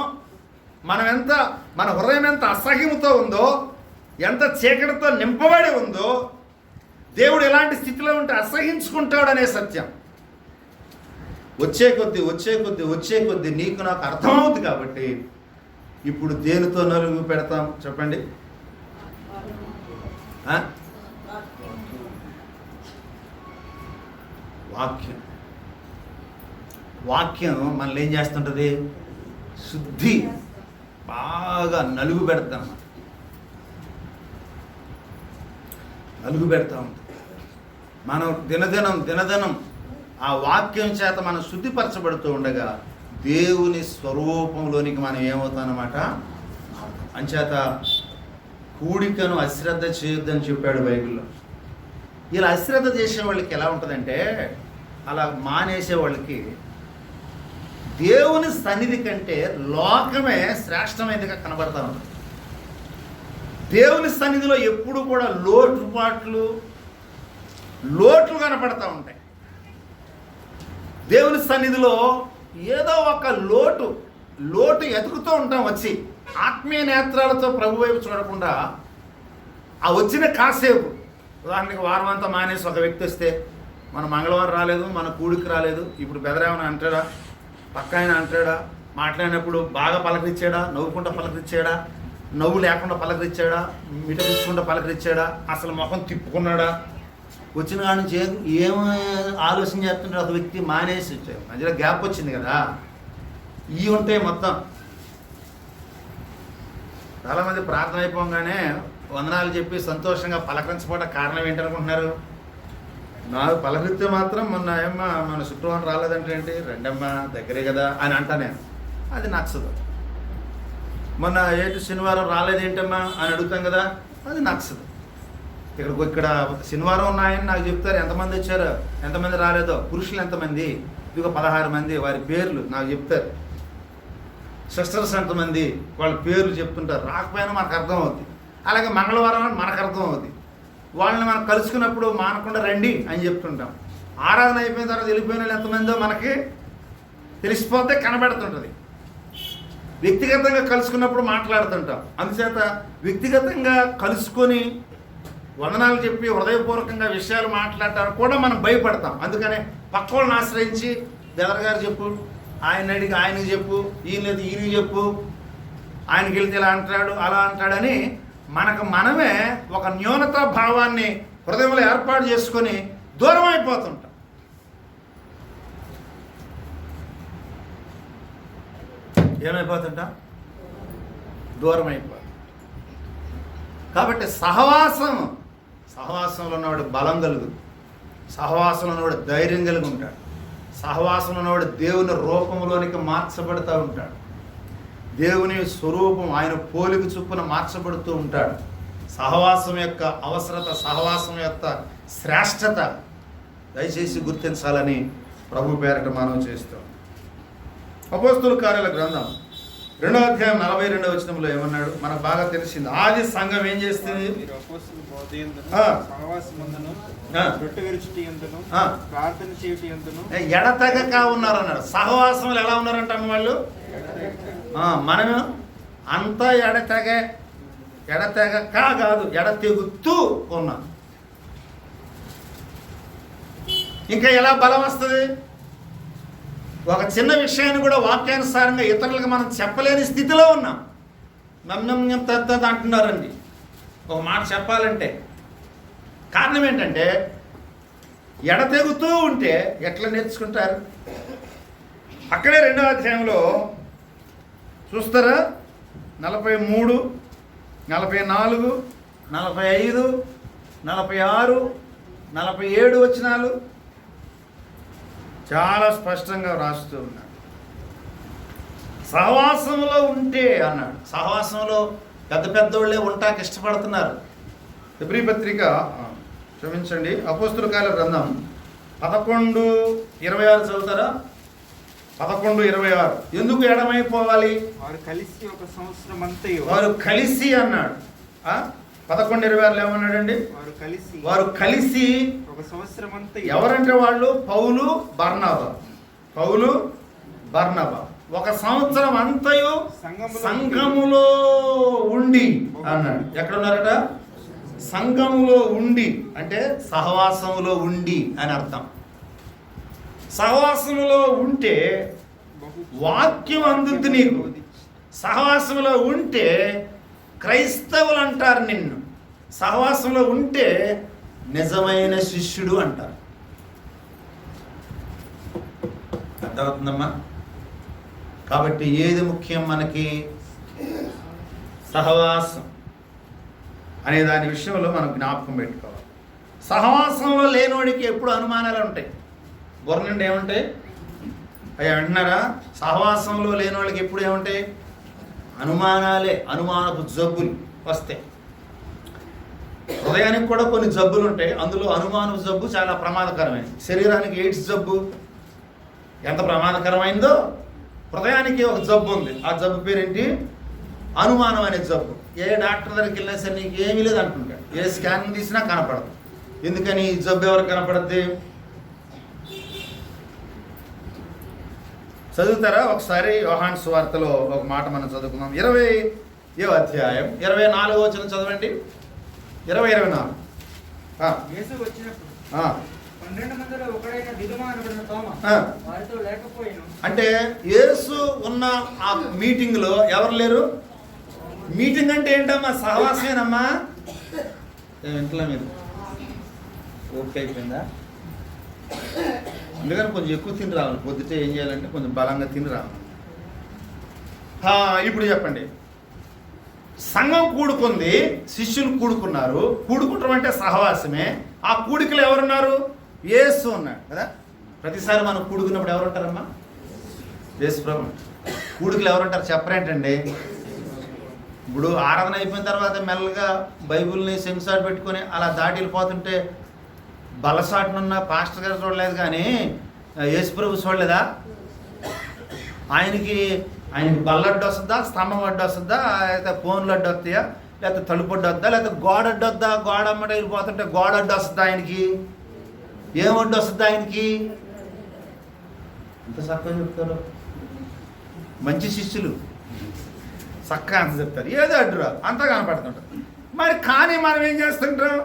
[SPEAKER 1] మన హృదయం ఎంత అసహ్యంతో ఉందో, ఎంత చీకటితో నింపబడి ఉందో, దేవుడు ఎలాంటి స్థితిలో ఉంటే అసహించుకుంటాడనే సత్యం వచ్చే కొద్ది నీకు నాకు అర్థమవుతుంది. కాబట్టి ఇప్పుడు దేనితో నలుగు పెడతాం చెప్పండి? వాక్యం మనల్ని ఏం చేస్తుంటుంది? శుద్ధి బాగా నలుగు పెడతాం, నలుగు పెడతా ఉంటుంది. మనం దినదినం ఆ వాక్యం చేత మనం శుద్ధిపరచబడుతూ ఉండగా దేవుని స్వరూపంలోనికి మనం ఏమవుతామన్నమాట. అంచేత కూడికను అశ్రద్ధ చేయొద్దని చెప్పాడు బైబిల్లో. ఇలా అశ్రద్ధ చేసే వాళ్ళకి ఎలా ఉంటుందంటే, అలా మానేసే వాళ్ళకి దేవుని సన్నిధి కంటే లోకమే శ్రేష్టమైనదిగా కనబడతా ఉంటుంది. దేవుని సన్నిధిలో ఎప్పుడు కూడా లోట్లు కనపడతా ఉంటాయి. దేవుని సన్నిధిలో ఏదో ఒక లోటు ఎదుగుతూ ఉంటాం. వచ్చి ఆత్మీయ నేత్రాలతో ప్రభు వైపు చూడకుండా ఆ వచ్చిన కాసేపు, ఉదాహరణకి వారం అంతా మానేసి ఒక వ్యక్తి వస్తే, మన మంగళవారం రాలేదు, మన కూడికి రాలేదు, ఇప్పుడు బెదరేమని అంటాడా, పక్క ఆయన అంటాడా, మాట్లాడినప్పుడు బాగా పలకరించాడా, నవ్వుకుంటా పలకరించాడా, నవ్వు లేకుండా పలకరించాడా, మిటపించుకుంటా పలకరించాడా, అసలు ముఖం తిప్పుకున్నాడా, వచ్చిన కాడి నుంచి ఏం ఆలోచన చేస్తుంటాడు ఒక వ్యక్తి మానేసి వచ్చాడు. మధ్యలో గ్యాప్ వచ్చింది కదా, ఇవి ఉంటాయి మొత్తం. చాలామంది ప్రార్థన అయిపోగానే వందనాలు చెప్పి సంతోషంగా పలకరించబడ్డ కారణం ఏంటనుకుంటున్నారు? నాకు పలకరిస్తే మాత్రం మొన్న ఏమ్మా మన శుక్రవారం రాలేదంటే ఏంటి, రెండమ్మా దగ్గరే కదా అని అంటా నేను. అది నచ్చదు. మొన్న ఏంటి శనివారం రాలేదేంటమ్మా అని అడుగుతాం కదా, అది నచ్చదు. ఇక్కడ శనివారం ఉన్నాయని నాకు చెప్తారు, ఎంతమంది వచ్చారో ఎంతమంది రాలేదో, పురుషులు ఎంతమంది, ఇదిగో 16 మంది, వారి పేర్లు నాకు చెప్తారు. సిస్టర్స్ ఎంతమంది, వాళ్ళ పేర్లు చెప్తుంటారు. రాకపోయినా మనకు అర్థం అవుద్ది. అలాగే మంగళవారం అని మనకు అర్థం అవుద్ది. వాళ్ళని మనం కలుసుకున్నప్పుడు మానకుండా రండి అని చెప్తుంటాం. ఆరాధన అయిపోయిన తర్వాత వెళ్ళిపోయిన వాళ్ళు ఎంతమందో మనకి తెలిసిపోతే కనబడుతుంటుంది. వ్యక్తిగతంగా కలుసుకున్నప్పుడు మాట్లాడుతుంటాం. అందుచేత వ్యక్తిగతంగా కలుసుకొని వందనాలు చెప్పి హృదయపూర్వకంగా విషయాలు మాట్లాడటానికి కూడా మనం భయపడతాం. అందుకనే పక్క వాళ్ళని ఆశ్రయించి గారు చెప్పు, ఆయన అడిగి ఆయనకి చెప్పు, ఈయన లేదు ఈయనకి చెప్పు, ఆయనకి వెళ్తే ఇలా అంటాడు అలా అంటాడని మనమే ఒక న్యూనతా భావాన్ని హృదయంలో ఏర్పాటు చేసుకొని దూరం అయిపోతుంటాం. ఏమైపోతుంటాం? దూరం అయిపోతాం. కాబట్టి సహవాసంలో ఉన్నవాడు బలం కలుగు, సహవాసంలో ఉన్నవాడు ధైర్యం కలిగి ఉంటాడు, సహవాసంలో ఉన్నవాడు దేవుని రూపంలోనికి మార్చబడుతూ ఉంటాడు, దేవుని స్వరూపం ఆయన పోలిక చొప్పున మార్చబడుతూ ఉంటాడు. సహవాసం యొక్క అవసరత, సహవాసం యొక్క శ్రేష్టత దయచేసి గుర్తించాలని ప్రభు పేరట మనం చేస్తాం. అపోస్తలుల కార్యాల గ్రంథం 2వ అధ్యాయం 42వ వచనంలో ఏమన్నాడు? మనకు బాగా తెలిసింది. ఆది సంఘం ఏం చేస్తుంది? ఎడతెగక ఉన్నారు అన్నాడు. సహవాసంలో ఎలా ఉన్నారంట వాళ్ళు? మనము అంతా ఎడతెగక కాదు, ఎడతెగుతూ ఉన్నాం. ఇంకా ఎలా బలం వస్తుంది? ఒక చిన్న విషయాన్ని కూడా వాక్యానుసారంగా ఇతరులకు మనం చెప్పలేని స్థితిలో ఉన్నాం. నమ్నం తద్దది అంటున్నారండి ఒక మాట చెప్పాలంటే. కారణం ఏంటంటే ఎడతెగుతూ ఉంటే ఎట్లా నేర్చుకుంటారు? అక్కడే 2వ అధ్యాయంలో చూస్తారా, 43, 44, 45, 46, 47 వచనాలు చాలా స్పష్టంగా రాస్తూ ఉన్నాడు. సహవాసంలో ఉంటే అన్నాడు. సహవాసంలో పెద్దోళ్ళే ఉంటాకి ఇష్టపడుతున్నారు. హెబ్రీ పత్రిక క్షమించండి, అపోస్తలుల కార్యాల గ్రంథం 11:26 చదువుతారా? 11:26. ఎందుకు ఎడమైపోవాలి?
[SPEAKER 2] వారు కలిసి ఒక సంవత్సరం అంతా.
[SPEAKER 1] వారు కలిసి అన్నాడు. 11:26 ఏమన్నాడండి? వారు కలిసి
[SPEAKER 2] ఒక సంవత్సరం అంతా.
[SPEAKER 1] ఎవరంటే వాళ్ళు పౌలు బర్నబా ఒక సంవత్సరం అంతయు సంఘములో ఉండి అన్నాడు. ఎక్కడ ఉన్నారట? సంఘములో ఉండి అంటే సహవాసములో ఉండి అని అర్థం. సహవాసములో ఉంటే వాక్యం అందుద్ది నీకు. సహవాసంలో ఉంటే క్రైస్తవులు అంటారు నిన్ను. సహవాసంలో ఉంటే నిజమైన శిష్యుడు అంటారు. అర్థమవుతుందమ్మా? కాబట్టి ఏది ముఖ్యం మనకి? సహవాసం అనే దాని విషయంలో మనం జ్ఞాపకం పెట్టుకోవాలి. సహవాసంలో లేనివాడికి ఎప్పుడు అనుమానాలు ఉంటాయి. బుర్ర నుండి ఏముంటాయి? అయ్యా అంటున్నారా? సహవాసంలో లేని వాళ్ళకి ఎప్పుడు ఏముంటాయి? అనుమానాలే. అనుమానపు జబ్బులు వస్తాయి. హృదయానికి కూడా కొన్ని జబ్బులు ఉంటాయి. అందులో అనుమానపు జబ్బు చాలా ప్రమాదకరమైనది. శరీరానికి ఎయిడ్స్ జబ్బు ఎంత ప్రమాదకరమైందో హృదయానికి ఒక జబ్బు ఉంది. ఆ జబ్బు పేరేంటి? అనుమానం అనే జబ్బు. ఏ డాక్టర్ దగ్గరికి వెళ్ళినా సరే నీకు ఏమీ లేదు అంటుంటాడు. ఏ స్కాన్ తీసినా కనపడదు. ఎందుకని ఈ జబ్బు ఎవరికి కనపడద్ది? చదువుతారా ఒకసారి యోహాను సువార్తలో ఒక మాట మనం చదువుకుందాం. 20వ అధ్యాయం 24వ వచనం చదవండి. 24.
[SPEAKER 2] యేసు వచ్చినప్పుడు
[SPEAKER 1] ఆ.
[SPEAKER 2] 12 మందిలో ఒకడైన దిదుమ అనబడిన తోమ
[SPEAKER 1] ఆ.
[SPEAKER 2] వారితో లేకపోయిను.
[SPEAKER 1] అంటే యేసు ఉన్న ఆ మీటింగ్లో ఎవరు లేరు? మీటింగ్ అంటే ఏంటమ్మా? సహవాసమేనమ్మా. ఇంట్లో మీరు ఓకే అయిపోయిందా? అందుకని కొంచెం ఎక్కువ తిని రావాలి. పొద్దుటే ఏం చేయాలంటే కొంచెం బలంగా తిని రావాలి. ఇప్పుడు చెప్పండి. సంఘం కూడుకుంది, శిష్యులు కూడుకున్నారు. కూడుకుంటాం అంటే సహవాసమే. ఆ కూడికలు ఎవరున్నారు? యేసు ఉన్నాడు కదా. ప్రతిసారి మనం కూడుకున్నప్పుడు ఎవరుంటారమ్మా? యేసు ప్రభు. కూడికలు ఎవరుంటారు చెప్పరేంటండి? ఇప్పుడు ఆరాధన అయిపోయిన తర్వాత మెల్లగా బైబిల్ని సెన్సార్ పెట్టుకొని అలా దాటి వెళ్ళిపోతుంటే బలసాటునున్న పాస్టర్ గారు చూడలేదు, కానీ యేసు ప్రభు చూడలేదా? ఆయనకి బల్ల అడ్డు వస్తుందా, స్తంభం అడ్డు వస్తుందా, లేకపోతే ఫోన్లు అడ్డు వస్తాయా, లేకపోతే తలుపు అడ్డు వద్దా, లేకపోతే గోడ అడ్డు వద్దా? గోడ అమ్మట వెళ్ళిపోతుంటే గోడ అడ్డు వస్తుందా ఆయనకి? ఏం అడ్డు వస్తుందా ఆయనకి? ఎంత చక్కగా చెప్తారు మంచి శిష్యులు. చక్కగా అంత చెప్తారు. ఏదో అడ్డురా అంతా కనపడుతుంటారు. మరి కానీ మనం ఏం చేస్తుంటాం?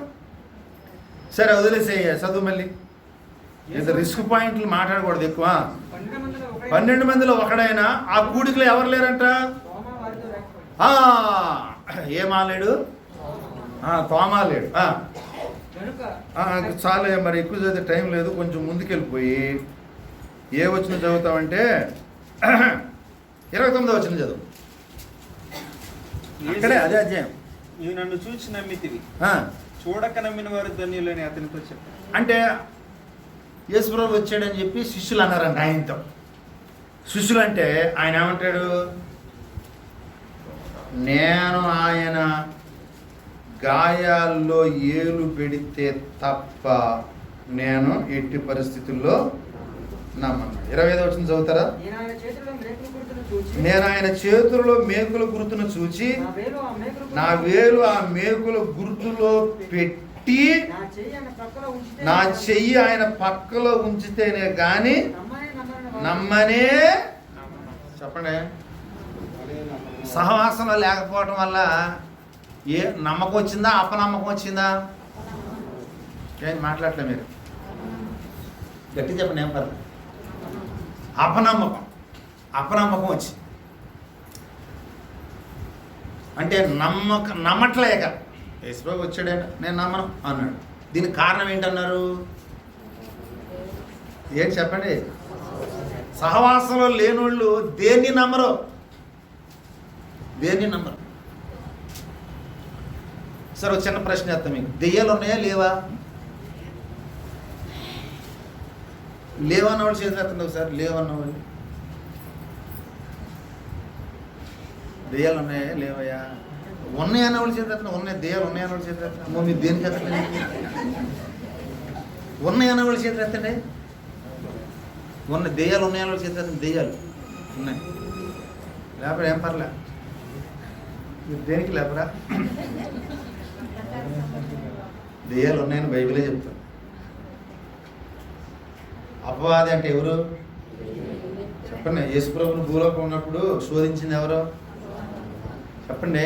[SPEAKER 1] సరే వదిలేసేయ చదువు. మళ్ళీ ఇంత రిస్క్ పాయింట్లు మాట్లాడకూడదు ఎక్కువ. 12 మందిలో ఒకడైనా ఆ కూడికలో ఎవరు లేరంట? ఏమా లేడు? తోమా లేడు. చాలే మరి, ఎక్కువ చదివే టైం లేదు. కొంచెం ముందుకెళ్ళిపోయి ఏ వచ్చిన చదువుతామంటే 29వ వచనం చదువు. అక్కడే అదే అధ్యాయం.
[SPEAKER 2] నీవు నన్ను చూసి నమ్మితివి, చూడక నమ్మిన వారు ధన్యులని అతనితో చెప్పారు. అంటే
[SPEAKER 1] యేసుప్రభు వచ్చాడని చెప్పి శిష్యులు అన్నారంట ఆయనతో. శిష్యులు అంటే ఆయన ఏమంటాడు? నేను ఆయన గాయాల్లో ఏలు పెడితే తప్ప నేను ఎట్టి పరిస్థితుల్లో నమ్మను. 25వ వచనం చదువుతారా? నేను ఆయన చేతుల్లో మేకుల గుర్తును చూచి నా వేలు ఆ మేకుల గుర్తులో పెట్టి నా చెయ్యి ఆయన పక్కలో ఉంచితేనే గాని నమ్మనే. చెప్పండి. సహవాసంలో లేకపోవడం వల్ల ఏ నమ్మకం వచ్చిందా, అపనమ్మకం వచ్చిందా? ఏం మాట్లాడలే మీరు? గట్టి చెప్పండి. ఏం పర్లేదు. అపనమ్మకం వచ్చి అంటే నమ్మట్లేక యేసుప్రభు వచ్చాడే నేను నమ్మను అన్నాడు. దీనికి కారణం ఏంటన్నారు? ఏంటి చెప్పండి? సహవాసంలో లేనోళ్ళు దేన్ని నమ్మరు. సరే ఒక చిన్న ప్రశ్న చేస్తాం మీకు. దెయ్యాలు ఉన్నాయా లేవా? లేవన్న వాళ్ళు చేతులు ఎత్తండి ఒకసారి. లేవన్న వాళ్ళు. దెయ్యాలు ఉన్నాయా లేవయ్యా? ఉన్నాయన్న వాళ్ళు చేతులు ఎత్తండి. ఉన్నాయి. దెయ్యాలు ఉన్నాయన్న వాళ్ళు చేతులు ఎత్తండి. అమ్మో మీరు దేనికి ఎత్తండి? ఉన్నాయన్న వాళ్ళు చేతులు ఎత్తండి. దెయ్యాలు ఉన్నాయన్న వాళ్ళు చేతులు ఎత్తండి. దెయ్యాలు ఉన్నాయి. లేకపోతే ఏం పర్లే. మీరు దేనికి లేపరా? దెయ్యాలు ఉన్నాయని బైబిలే చెప్తారు. అపవాది అంటే ఎవరు చెప్పండి? యేసుప్రభుని భూలోకం ఉన్నప్పుడు శోధించింది ఎవరు చెప్పండి?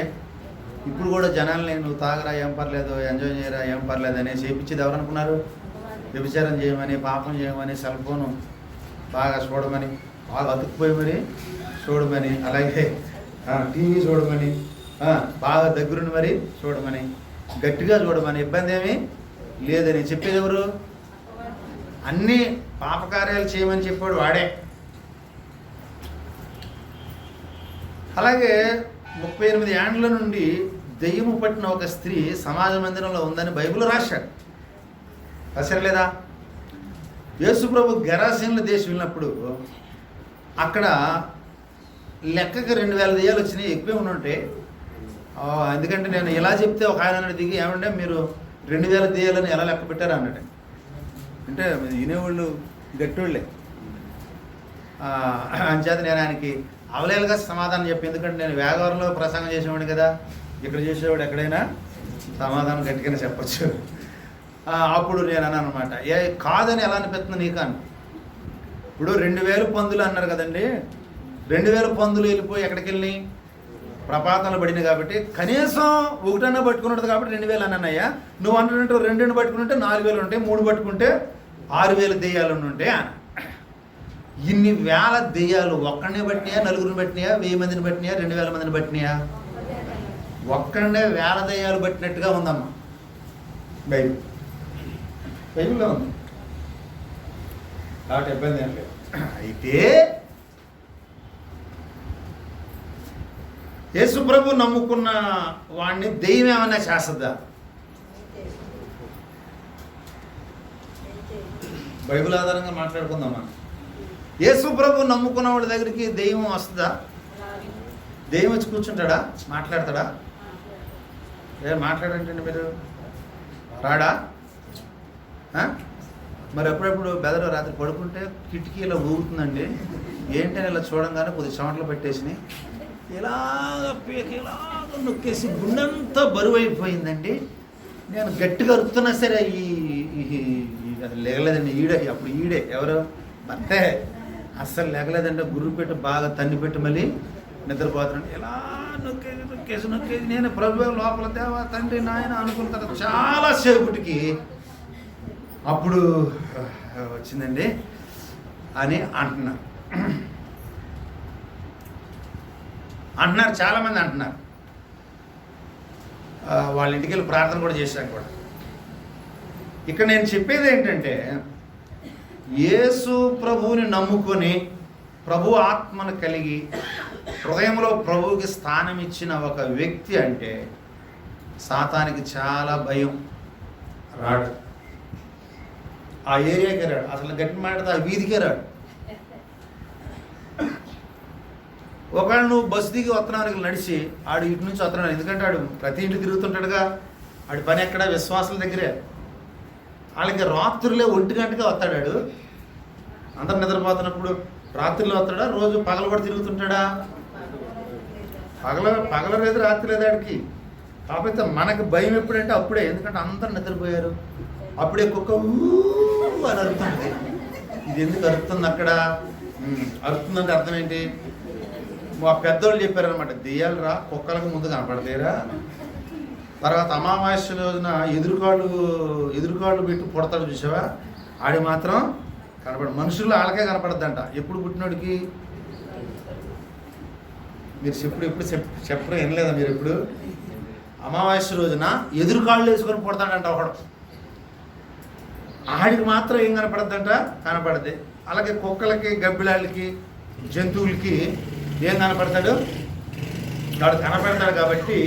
[SPEAKER 1] ఇప్పుడు కూడా జనాల్ని నువ్వు తాగరా ఏం పర్లేదు, ఎంజాయ్ చేయరా ఏం పర్లేదు అని చేపించేది ఎవరు అనుకున్నారు? వ్యభిచారం చేయమని, పాపం చేయమని, సెల్ ఫోను బాగా చూడమని, బాగా అతుక్కుపోయి మరి చూడమని, అలాగే టీవీ చూడమని, బాగా దగ్గరుండి మరి చూడమని, గట్టిగా చూడమని, ఇబ్బంది ఏమీ లేదని చెప్పేది ఎవరు? అన్ని పాపకార్యాలు చేయమని చెప్పాడు వాడే. అలాగే 38 ఏండ్ల నుండి దెయ్యము పట్టిన ఒక స్త్రీ సమాజ మందిరంలో ఉందని బైబిల్ రాశాడు. రాశారు? యేసుప్రభు గెరాసీనుల దేశం వెళ్ళినప్పుడు అక్కడ లెక్కకి 2000 దెయ్యాలు వచ్చినాయి. ఎక్కువే ఉండుంటే. ఎందుకంటే నేను ఇలా చెప్తే ఒక ఆయన దిగి ఏమంటే మీరు 2000 దెయ్యాలని ఎలా లెక్క పెట్టారు అన్నాడు. అంటే వినేవాళ్ళు గట్టోళ్ళే. అంచేత నేను ఆయనకి అవలేలుగా సమాధానం చెప్పి, ఎందుకంటే నేను వేగవరంలో ప్రసంగం చేసేవాడిని కదా, ఇక్కడ చేసేవాడు ఎక్కడైనా సమాధానం గట్టిగానే చెప్పచ్చు. అప్పుడు నేను అన్నాను అనమాట, కాదని ఎలా అనిపిస్తుంది నీకు అని. ఇప్పుడు 2000 పందులు అన్నారు కదండి, 2000 పందులు వెళ్ళిపోయి ఎక్కడికి వెళ్ళి ప్రపాతంలో పడినాయి కాబట్టి కనీసం ఒకటన్నా పట్టుకున్నది కాబట్టి 2000 అన్నయ్యా. నువ్వు అన్నట్టు 2 పట్టుకుంటే 4000 ఉంటాయి, 3 పట్టుకుంటే 6000 దెయ్యాలు ఉంటాయి అన్న. ఇన్ని వేల దెయ్యాలు ఒక్కడనే పట్టినాయా, నలుగురిని పట్టినాయా, 1000 మందిని పట్టినాయా, 2000 మందిని పట్టినాయా? ఒక్కడనే వేల దెయ్యాలు పట్టినట్టుగా ఉందమ్మా బైబిల్లో ఉంది కాబట్టి ఇబ్బంది ఏం లేదు. అయితే యేసుప్రభు నమ్ముకున్న వాడిని దెయ్యం ఏమన్నా చేస్తుందా? బైబిల్ ఆధారంగా మాట్లాడుకుందామా. యేసుప్రభు నమ్ముకున్న వాళ్ళ దగ్గరికి దెయ్యం వస్తుందా? దెయ్యం వచ్చి కూర్చుంటాడా? మాట్లాడతాడా? మాట్లాడండి మీరు, రాడా? మరి ఎప్పుడెప్పుడు బెదరు రాత్రి పడుకుంటే కిటికీలో ఊగుతుందండి. ఏంటని ఇలా చూడంగానే కొద్ది చెమటలు పెట్టేసి ఇలాగ పీకి ఇలాగ నొక్కేసి గుండెంతా బరువు అయిపోయిందండి. నేను గట్టిగా అరుపుతున్నా సరే లేగలేదండి. అప్పుడు ఈడే ఎవరు భర్తే అస్సలు లేగలేదంటే గుర్రు పెట్టి బాగా తన్ని పెట్టి మళ్ళీ నిద్రపోతున్నాడు. ఇలా నొక్కేసి నేను ప్రభు లోపల దేవా తండ్రి నాయన అనుకున్న తర్వాత చాలా సేపటికి అప్పుడు వచ్చిందండి అని అంటున్నారు. చాలామంది అంటున్నారు. వాళ్ళ ఇంటికి వెళ్ళి ప్రార్థన కూడా చేశాను కూడా. ఇక్కడ నేను చెప్పేది ఏంటంటే, యేసు ప్రభువుని నమ్ముకొని ప్రభు ఆత్మను కలిగి హృదయంలో ప్రభువుకి స్థానం ఇచ్చిన ఒక వ్యక్తి అంటే సాతానికి చాలా భయం. రాడు, ఆ ఏరియాకే రాడు, అసలు గట్టి మాట్లాడితే ఆ వీధికే రాడు. ఒకవేళ నువ్వు బస్సు దిగి వస్తున్నానికి నడిచి ఆడు ఇటు నుంచి వస్తున్నాడు, ఎందుకంటే ఆడు ప్రతి ఇంటి తిరుగుతుంటాడుగా, ఆడి పని ఎక్కడ విశ్వాసాల దగ్గరే. వాళ్ళకి రాత్రులే 1 గంటగా వస్తాడు. అందరు నిద్రపోతున్నప్పుడు రాత్రిలో వస్తాడా? రోజు పగలు కూడా తిరుగుతుంటాడా? పగల లేదు, రాత్రి లేదు ఆడికి. కాకపోతే మనకు భయం ఎప్పుడంటే అప్పుడే, ఎందుకంటే అందరు నిద్రపోయారు. అప్పుడే కుక్క అని అరుతుంది. ఇది ఎందుకు అరుతుంది అక్కడ? అరుతుందంటే అర్థం ఏంటి? మా పెద్దోళ్ళు చెప్పారనమాట, దెయ్యాలు రా కుక్కలకు ముందు కనపడతాయిరా. తర్వాత అమావాస్య రోజున ఎదురుకాళ్ళు పెట్టి పుడతాడు చూసావా, ఆడి మాత్రం కనపడ. మనుషులు వాళ్ళకే కనపడద్దంట. ఎప్పుడు పుట్టినోడికి? మీరు ఎప్పుడు చెప్పడం ఏం లేదా? మీరు ఎప్పుడు అమావాస్య రోజున ఎదురుకాళ్ళు వేసుకొని పుడతాడంట ఒకడు. ఆడికి మాత్రం ఏం కనపడద్దంట? కనపడద్ది. అలాగే కుక్కలకి, గబ్బిలాళ్ళకి, జంతువులకి ఏం కనపడతాడు? వాడు కనపడతాడు కాబట్టి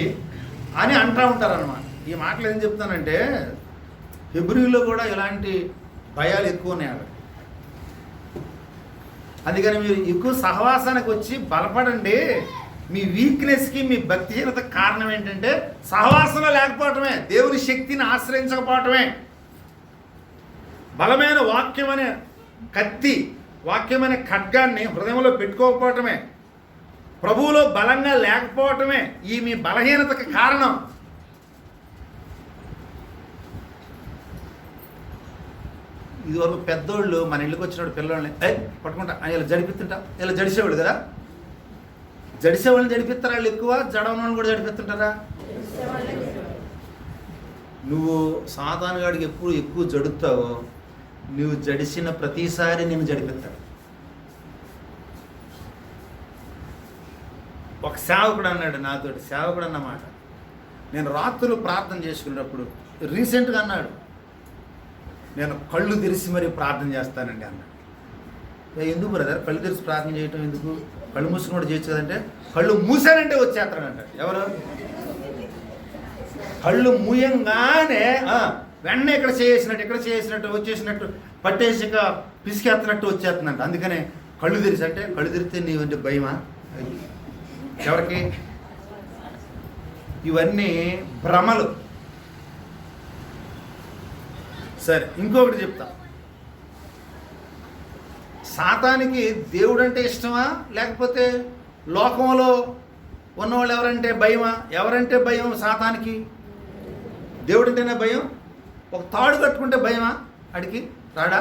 [SPEAKER 1] అని అంటూ ఉంటారన్నమాట. ఈ మాటలు ఏం చెప్తానంటే, హెబ్రీలో కూడా ఇలాంటి భయాలు ఎక్కువ ఉన్నాయి అక్కడ. అందుకని మీరు ఎక్కువ సహవాసానికి వచ్చి బలపడండి. మీ వీక్నెస్కి, మీ భక్తిహీనత కారణం ఏంటంటే సహవాసంలో లేకపోవటమే, దేవుని శక్తిని ఆశ్రయించకపోవటమే. బలమైన వాక్యం అనే కత్తి, వాక్యం అనే ఖడ్గాన్ని హృదయంలో పెట్టుకోకపోవటమే, ప్రభువులో బలంగా లేకపోవటమే ఈ మీ బలహీనతకు కారణం. ఇదివరకు పెద్దోళ్ళు మన ఇళ్ళకి వచ్చినప్పుడు పిల్లల్ని పట్టుకుంటా అని ఇలా జడిపిస్తుంటా, ఇలా జడిసేవాడు కదా. జడిసేవాళ్ళని జడిపిస్తారా వాళ్ళు ఎక్కువ? జడవని కూడా జడిపిస్తుంటారా? నువ్వు సాతాను గాడికి ఎప్పుడు ఎక్కువ జడుతావో నువ్వు జడిసిన ప్రతిసారి నేను జడిపిస్తాడు. ఒక సేవకుడు అన్నాడు నాతోటి, సేవకుడు అన్నమాట, నేను రాత్రులు ప్రార్థన చేసుకునేటప్పుడు రీసెంట్గా అన్నాడు, నేను కళ్ళు తెరిచి మరీ ప్రార్థన చేస్తానండి అన్నాడు. ఎందుకు బ్రదర్ కళ్ళు తెరిచి ప్రార్థన చేయటం ఎందుకు? కళ్ళు మూసుకుని కూడా చేయొచ్చు కదంటే, కళ్ళు మూసానంటే వచ్చేస్తాడు అంటాడు. ఎవరు? కళ్ళు మూయంగానే వెంటనే ఇక్కడ చేసినట్టు వచ్చేసినట్టు పట్టేసి పిసికేస్తున్నట్టు వచ్చేస్తుందంట. అందుకనే కళ్ళు తెరిచి అంటే, కళ్ళు తెరిస్తే నీవంటే భయమా? ఎవరికి? ఇవన్నీ భ్రమలు. సరే, ఇంకొకటి చెప్తా. సాతానికి దేవుడు అంటే ఇష్టమా, లేకపోతే లోకంలో ఉన్నవాళ్ళు ఎవరంటే భయమా? ఎవరంటే భయం సాతానికి? దేవుడు అంటేనే భయం. ఒక తాడు కట్టుకుంటే భయమా అడికి? రాడా?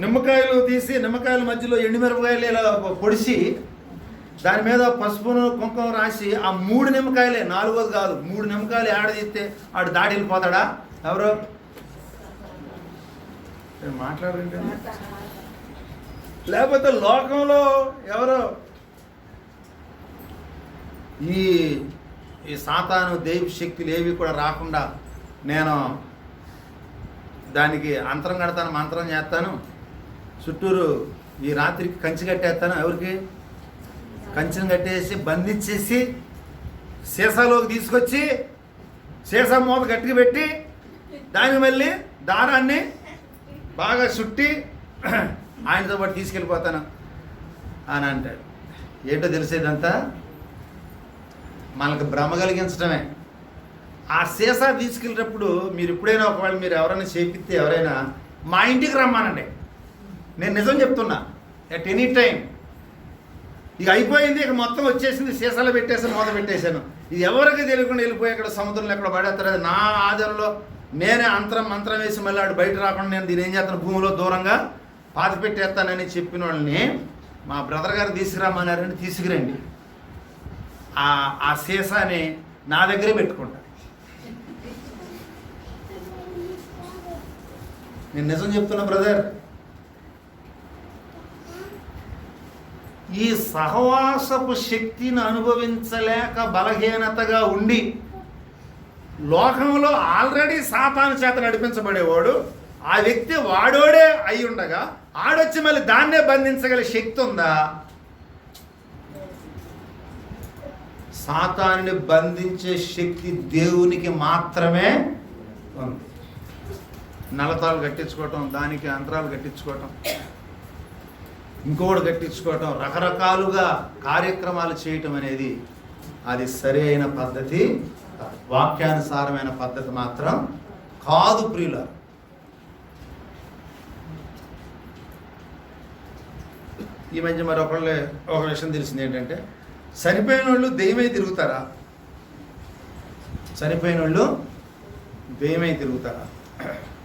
[SPEAKER 1] నిమ్మకాయలు తీసి నిమ్మకాయల మధ్యలో ఎండుమిరపకాయలు ఇలా పొడిచి దాని మీద పసుపును కుంకుమ రాసి ఆ 3 నిమ్మకాయలే, 4వది కాదు, 3 నిమ్మకాయలు ఏడ తీస్తే ఆడు దాడి వెళ్ళిపోతాడా? ఎవరు మాట్లాడండి. లేకపోతే లోకంలో ఎవరో ఈ ఈ సాతాను దైవ శక్తులు ఏవి కూడా రాకుండా నేను దానికి అంతరం కడతాను, మంత్రం చేస్తాను, చుట్టూరు ఈ రాత్రికి కంచి కట్టేస్తాను. ఎవరికి? కంచెను కట్టేసి బంధించేసి సీసాలోకి తీసుకొచ్చి సీసా మూత గట్టిగా పెట్టి దానికి మళ్ళీ దారాన్ని బాగా చుట్టి ఆయనతో పాటు తీసుకెళ్ళిపోతాను అని అంటాడు. ఏంటో తెలిసేదంతా మనకు భ్రమ కలిగించడమే. ఆ సీసా తీసుకెళ్ళేటప్పుడు మీరు ఎప్పుడైనా ఒకవేళ మీరు ఎవరైనా చేపిస్తే ఎవరైనా మా ఇంటికి రమ్మానండి. నేను నిజం చెప్తున్నా, ఎట్ ఎనీ టైం. ఇక అయిపోయింది, ఇక మొత్తం వచ్చేసింది, సీసాలో పెట్టేసాను, మూత పెట్టేశాను. ఇది ఎవరికి తెలియకుండా వెళ్ళిపోయి ఇక్కడ సముద్రంలో ఎక్కడ పడేస్తారు. అది నా ఆధారంలో నేనే మంత్రం వేసి మళ్ళీ ఆడు బయట రాకుండా నేను దీని ఏం చేస్తాను, భూమిలో దూరంగా పాతి పెట్టేస్తానని చెప్పిన వాళ్ళని మా బ్రదర్ గారు తీసుకురామన్నారని తీసుకురండి. ఆ సీసాని నా దగ్గరే పెట్టుకుంటా. నేను నిజం చెప్తున్నా బ్రదర్. ఈ సహవాసపు శక్తిని అనుభవించలేక బలహీనతగా ఉండి లోకంలో ఆల్రెడీ సాతాను చేత నడిపించబడేవాడు, ఆ వ్యక్తి వాడోడే అయి ఉండగా ఆడొచ్చి మళ్ళీ దాన్నే బంధించగల శక్తి ఉందా? సాతానుని బంధించే శక్తి దేవునికి మాత్రమే ఉంది. నలతాలు కట్టించుకోవటం, దానికి అంతరాలు కట్టించుకోవటం, ఇంకోటి కట్టించుకోవటం, రకరకాలుగా కార్యక్రమాలు చేయటం అనేది అది సరి అయిన పద్ధతి, వాక్యానుసారమైన పద్ధతి మాత్రం కాదు ప్రియుల. ఈ మధ్య మరి ఒక విషయం తెలిసింది ఏంటంటే, చనిపోయిన వాళ్ళు దెయ్యమై తిరుగుతారా? చనిపోయిన వాళ్ళు దెయ్యమై తిరుగుతారా?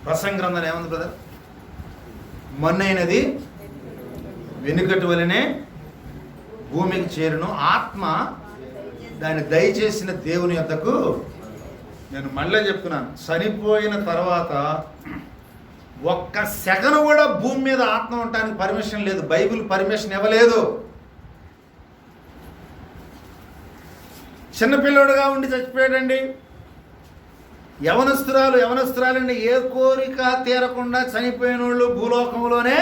[SPEAKER 1] ప్రసంగ గ్రంథం ఏముంది బ్రదర్? మొన్నైనది వెనుకటి వలనే భూమికి చేరును, ఆత్మ దాన్ని దయచేసిన దేవుని యొద్దకు. నేను మళ్ళీ చెప్తున్నాను, చనిపోయిన తర్వాత ఒక్క సెకను కూడా భూమి మీద ఆత్మ ఉండటానికి పర్మిషన్ లేదు. బైబిల్ పర్మిషన్ ఇవ్వలేదు. చిన్నపిల్లడుగా ఉండి చచ్చిపోయాడండి. యవనస్తురాలండి, ఏ కోరిక తీరకుండా చనిపోయిన వాళ్ళు భూలోకంలోనే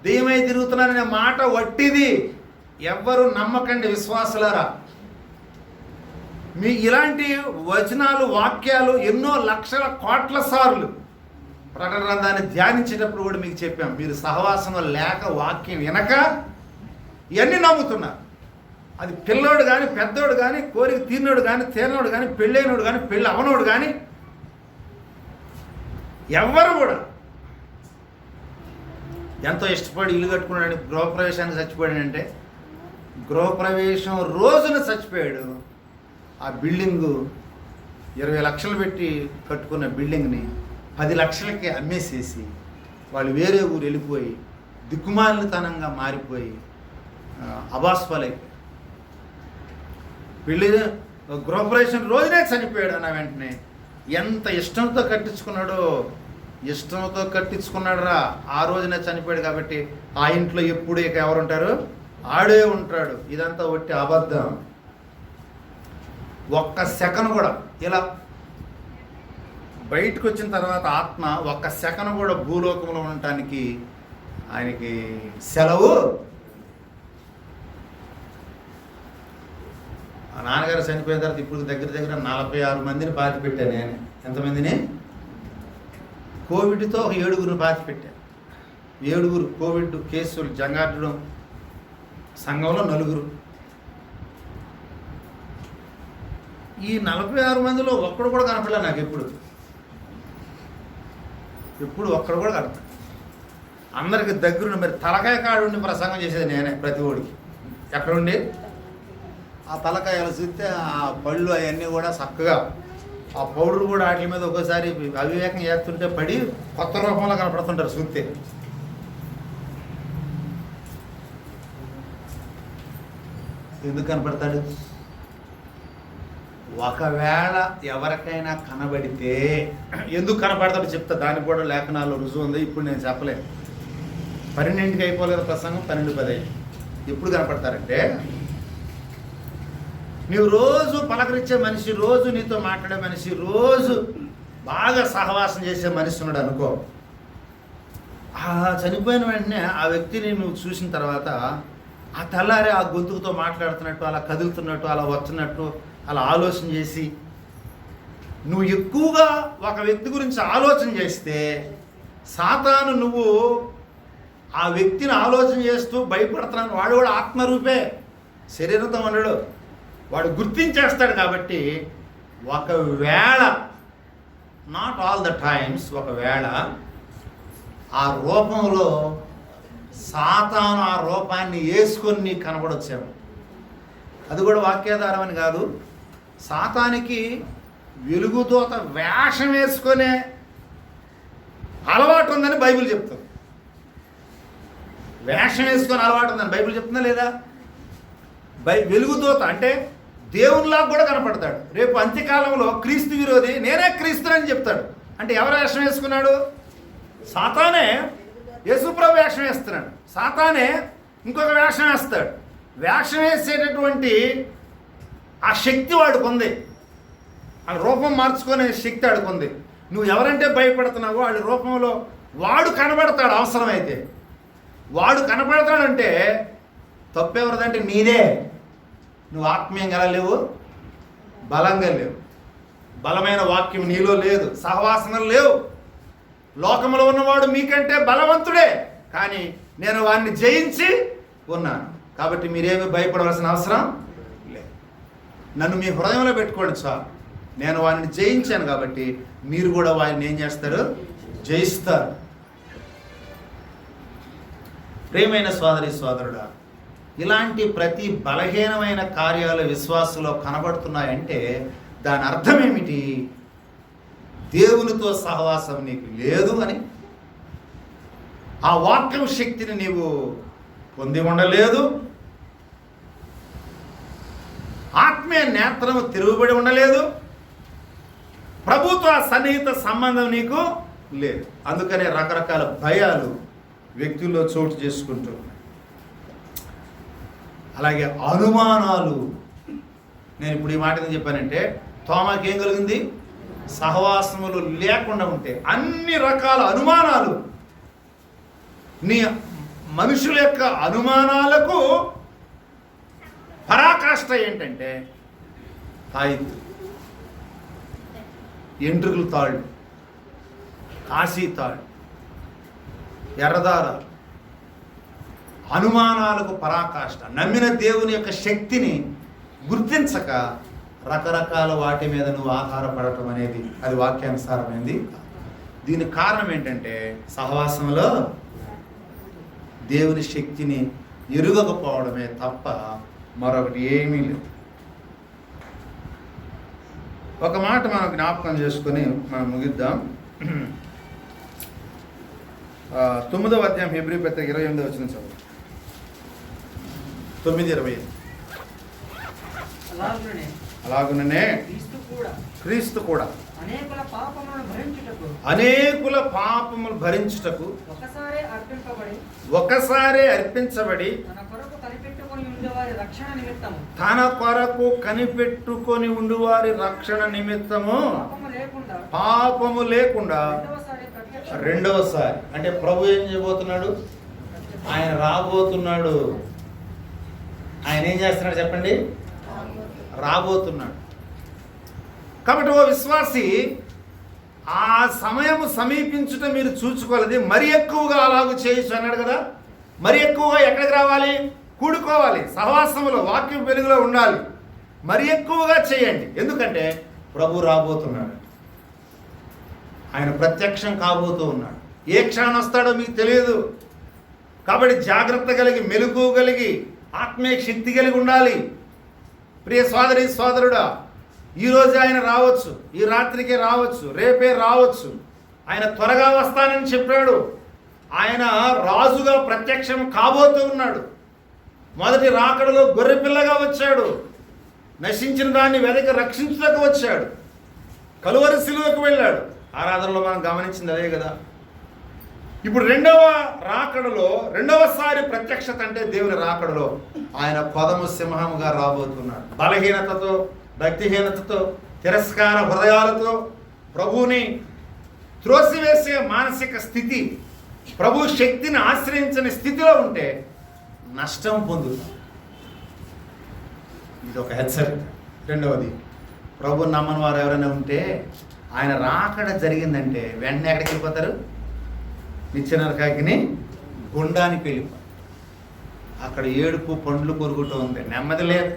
[SPEAKER 1] దెయ్యమై తిరుగుతున్నారనే మాట వట్టిది. ఎవ్వరు నమ్మకండి విశ్వాసులారా. మీ ఇలాంటి వచనాలు, వాక్యాలు ఎన్నో లక్షల కోట్ల సార్లు ప్రకటన గ్రంథాన్ని ధ్యానించేటప్పుడు కూడా మీకు చెప్పాం. మీరు సహవాసం లేక వాక్యం వినక ఇవన్నీ నమ్ముతున్నారు. అది పిల్లోడు కానీ, పెద్దోడు కానీ, కోరిక తీరినోడు కానీ, తీరినోడు కానీ, పెళ్ళైనోడు కానీ, పెళ్ళి అవనోడు కానీ, ఎవ్వరు కూడా ఎంతో ఇష్టపడి ఇల్లు కట్టుకున్నాడు, గృహప్రవేశానికి చచ్చిపోయాడంటే గృహప్రవేశం రోజున చచ్చిపోయాడు. ఆ బిల్డింగు 20 లక్షలు పెట్టి కట్టుకున్న బిల్డింగ్ని 10 లక్షలకి అమ్మేసేసి వాళ్ళు వేరే ఊరు వెళ్ళిపోయి దిక్కుమాలితనంగా మారిపోయి అబాస్పాలైపోయి పెళ్ళి గృహప్రవేశం రోజునే చనిపోయాడు. అన్న వెంటనే ఎంత ఇష్టంతో కట్టించుకున్నాడు రా. ఆ రోజునే చనిపోయాడు కాబట్టి ఆ ఇంట్లో ఎప్పుడు ఇక ఎవరుంటారు? ఆడే ఉంటాడు. ఇదంతా ఒట్టి అబద్ధం. ఒక్క సెకను కూడా ఇలా బయటకు వచ్చిన తర్వాత ఆత్మ ఒక్క సెకను కూడా భూలోకంలో ఉండటానికి ఆయనకి సెలవు. ఆ నాన్నగారు చనిపోయిన తర్వాత ఇప్పుడు దగ్గర 46 మందిని పాతి పెట్టాను నేను. ఎంతమందిని? కోవిడ్తో ఒక 7గురిని పాతి పెట్టాను. 7గురు కోవిడ్ కేసులు. జంగార్జుడం సంఘంలో 4. ఈ 46 మందిలో ఒక్కడు కూడా కనపడలే నాకు. ఎప్పుడు ఒక్కడు కూడా కనపడ. అందరికి దగ్గరుండి మరి తలకాయ కాడుండి ప్రసంగం చేసేది నేనే ప్రతి ఓడికి. ఎక్కడుండి ఆ తలకాయలు చూస్తే ఆ పళ్ళు అవన్నీ కూడా చక్కగా ఆ పౌడర్ కూడా వాటి మీద ఒక్కోసారి అవివేకం చేస్తుంటే పడి కొత్త రూపంలో కనపడుతుంటారు చూస్తే. ఎందుకు కనపడతాడు? ఒకవేళ ఎవరికైనా కనబడితే ఎందుకు కనపడతాడు చెప్తా. దానికి కూడా లేఖనాల్లో రుజువు ఉంది. ఇప్పుడు నేను చెప్పలేను. 12ంటికి అయిపోలేదు ప్రసంగం, 12:10. ఎప్పుడు కనపడతారంటే, నీవు రోజు పలకరించే మనిషి, రోజు నీతో మాట్లాడే మనిషి, రోజు బాగా సహవాసం చేసే మనిషి ఉన్నాడు అనుకో. ఆ చనిపోయిన వెంటనే ఆ వ్యక్తిని నువ్వు చూసిన తర్వాత ఆ తెల్లారి ఆ గొంతుకుతో మాట్లాడుతున్నట్టు, అలా కదులుతున్నట్టు, అలా వస్తున్నట్టు, అలా ఆలోచన చేసి నువ్వు ఎక్కువగా ఒక వ్యక్తి గురించి ఆలోచన చేస్తే సాతాను నువ్వు ఆ వ్యక్తిని ఆలోచన చేస్తూ భయపడుతున్నాను. వాడు కూడా ఆత్మరూపే, శరీరంతో ఉండడు. వాడు గుర్తించేస్తాడు. కాబట్టి ఒకవేళ, నాట్ ఆల్ ద టైమ్స్, ఒకవేళ ఆ రూపంలో సాతాను ఆ రూపాన్ని వేసుకొని నీకు కనబడొచ్చాము. అది కూడా వాక్యాధారం అని కాదు. సాతానికి వెలుగుదోత వేషం వేసుకునే అలవాటు ఉందని బైబిల్ చెప్తుంది. వేషం వేసుకొని అలవాటు ఉందని బైబిల్ చెప్తుందా లేదా? వెలుగుదోత అంటే దేవునిలాగా కూడా కనపడతాడు. రేపు అంత్యకాలంలో క్రీస్తు విరోధి నేనే క్రీస్తునని చెప్తాడు. అంటే ఎవరు వేషం వేసుకున్నాడు? సాతానే యేసుప్రభు వేషం వేస్తున్నాడు. సాతానే ఇంకొక వేషం వేస్తాడు. వేషం వేసేటటువంటి ఆ శక్తి వాడికి ఉంది. ఆ రూపం మార్చుకునే శక్తి వాడికి ఉంది. నువ్వు ఎవరంటే భయపడుతున్నావో వాడి రూపంలో వాడు కనబడతాడు. అవసరమైతే వాడు కనబడతాడంటే తప్పెవరిదంటే నీదే. నువ్వు ఆత్మీయంగా లేవు, బలంగా లేవు, బలమైన వాక్యం నీలో లేదు, సహవాసనలు లేవు. లోకంలో ఉన్నవాడు మీకంటే బలవంతుడే, కానీ నేను వాడిని జయించి ఉన్నాను. కాబట్టి మీరేమీ భయపడవలసిన అవసరం లేదు. నన్ను మీ హృదయంలో పెట్టుకోండి సార్. నేను వాడిని జయించాను కాబట్టి మీరు కూడా వాడిని ఏం చేస్తారు? జయిస్తారు. ప్రియమైన సోదరి సోదరుడా, ఇలాంటి ప్రతి బలహీనమైన కార్యాలు విశ్వాసంలో కనబడుతున్నాయంటే దాని అర్థం ఏమిటి? దేవునితో సహవాసం నీకు లేదు అని, ఆ వాక్యం శక్తిని నీవు పొంది ఉండలేదు, ఆత్మీయ నేత్రము తిరుగుబడి ఉండలేదు, ప్రభుత్వ సన్నిహిత సంబంధం నీకు లేదు. అందుకనే రకరకాల భయాలు వ్యక్తుల్లో చోటు చేసుకుంటూ ఉన్నాయి. అలాగే అనుమానాలు. నేను ఇప్పుడు ఈ మాట ఏం చెప్పానంటే, తోమాకి ఏం కలిగింది? సహవాసములు లేకుండా ఉంటే అన్ని రకాల అనుమానాలు. నీ మనుషుల యొక్క అనుమానాలకు పరాకాష్ట ఏంటంటే తాయిత్తు, ఎంట్రుకలు తాళ్ళు, కాశీ తాళ్ళు, ఎర్రదార. అనుమానాలకు పరాకాష్ట. నమ్మిన దేవుని యొక్క శక్తిని గుర్తించక రకరకాల వాటి మీద నువ్వు ఆధారపడటం అనేది అది వాక్యానుసారమైంది. దీనికి కారణం ఏంటంటే సహవాసంలో దేవుని శక్తిని ఎరుగకపోవడమే తప్ప మరొకటి ఏమీ లేదు. ఒక మాట మనం జ్ఞాపకం చేసుకొని మనం ముగిద్దాం. 9వ అధ్యాయం హెబ్రీ పత్రిక 28వ వచనం చదువు. 9:25. అలాగుననే క్రీస్తు కూడా అనేకుల పాపములు భరించుటకు ఒకసారి అర్పించబడి తన కొరకు కనిపెట్టుకొని ఉండువారి రక్షణ నిమిత్తము పాపము లేకుండా రెండవసారి. అంటే ప్రభు ఏం చేయబోతున్నాడు? ఆయన రాబోతున్నాడు. ఆయన ఏం చేస్తున్నాడు చెప్పండి? రాబోతున్నాడు. కాబట్టి ఓ విశ్వాసి, ఆ సమయము సమీపించుట మీరు చూసుకోవాలి. మరి ఎక్కువగా అలాగూ చేయొచ్చు అన్నాడు కదా. మరి ఎక్కువగా ఎక్కడికి రావాలి? కూడుకోవాలి, సహవాసములో వాక్యం వెలుగులో ఉండాలి. మరి ఎక్కువగా చేయండి. ఎందుకంటే ప్రభు రాబోతున్నాడు. ఆయన ప్రత్యక్షం కాబోతూ ఉన్నాడు. ఏ క్షణం వస్తాడో మీకు తెలియదు. కాబట్టి జాగ్రత్త కలిగి, మెలకువ కలిగి, ఆత్మీయ శక్తి కలిగి ఉండాలి. ప్రియ సోదరి సోదరుడా, ఈరోజు ఆయన రావచ్చు, ఈ రాత్రికే రావచ్చు, రేపే రావచ్చు. ఆయన త్వరగా వస్తానని చెప్పాడు. ఆయన రాజుగా ప్రత్యక్షం కాబోతూ ఉన్నాడు. మొదటి రాకడలో గొర్రెపిల్లగా వచ్చాడు. నశించిన దాన్ని వెదకి రక్షించడానికి వచ్చాడు. కలువరి శిలువకు వెళ్ళాడు. ఆరాధనలో మనం గమనించింది అదే కదా. ఇప్పుడు రెండవ రాకడలో, రెండవసారి ప్రత్యక్షత అంటే దేవుని రాకడలో ఆయన కొదము సింహముగా రాబోతున్నాడు. బలహీనతతో, భక్తిహీనతతో, తిరస్కార హృదయాలతో ప్రభువుని త్రోసివేసే మానసిక స్థితి, ప్రభు శక్తిని ఆశ్రయించని స్థితిలో ఉంటే నష్టం పొందుతాం. ఇది ఒక హెచ్చరిక. రెండవది, ప్రభు నమ్మని వారు ఎవరైనా ఉంటే ఆయన రాకడ జరిగిందంటే వెంటనే ఎక్కడికి వెళ్ళిపోతారు? నిత్య నరకాగ్ని గుండానికి వెళ్ళిపోతారు. అక్కడ ఏడుపు, పండ్లు కొరుకుతూ ఉంది, నెమ్మది లేదు.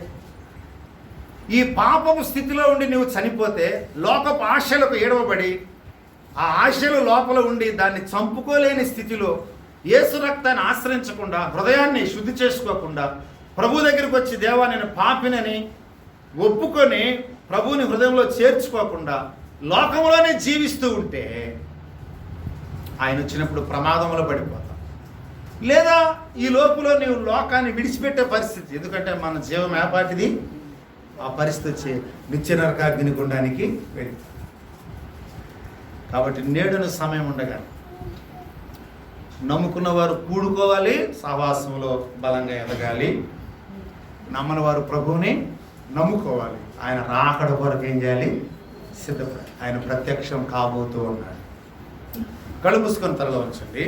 [SPEAKER 1] ఈ పాపపు స్థితిలో ఉండి నువ్వు చనిపోతే లోకపు ఆశలకు ఏడవబడి, ఆ ఆశలు లోపల ఉండి దాన్ని చంపుకోలేని స్థితిలో యేసు రక్తాన్ని ఆశ్రయించకుండా, హృదయాన్ని శుద్ధి చేసుకోకుండా, ప్రభు దగ్గరికి వచ్చి దేవా నేను పాపినని ఒప్పుకొని ప్రభువుని హృదయంలో చేర్చుకోకుండా లోకంలోనే జీవిస్తూ ఉంటే ఆయన వచ్చినప్పుడు ప్రమాదంలో పడిపోతాం. లేదా ఈ లోపులో నీవు లోకాన్ని విడిచిపెట్టే పరిస్థితి, ఎందుకంటే మన జీవం ఏపాటిది, ఆ పరిస్థితి వచ్చి నిత్య నరకాగ్ని గుండానికి వెళ్ళి. కాబట్టి నేడున సమయం ఉండగా నమ్ముకున్న వారు కూడుకోవాలి, సహవాసంలో బలంగా ఎదగాలి. నమ్మని వారు ప్రభువుని నమ్ముకోవాలి. ఆయన రాకడ కొరకు ఏం చేయాలి? సిద్ధపడాలి. ఆయన ప్రత్యక్షం కాబోతూ ఉన్నాడు. కళ్ళు మూసుకొని తలలో ఉంచండి.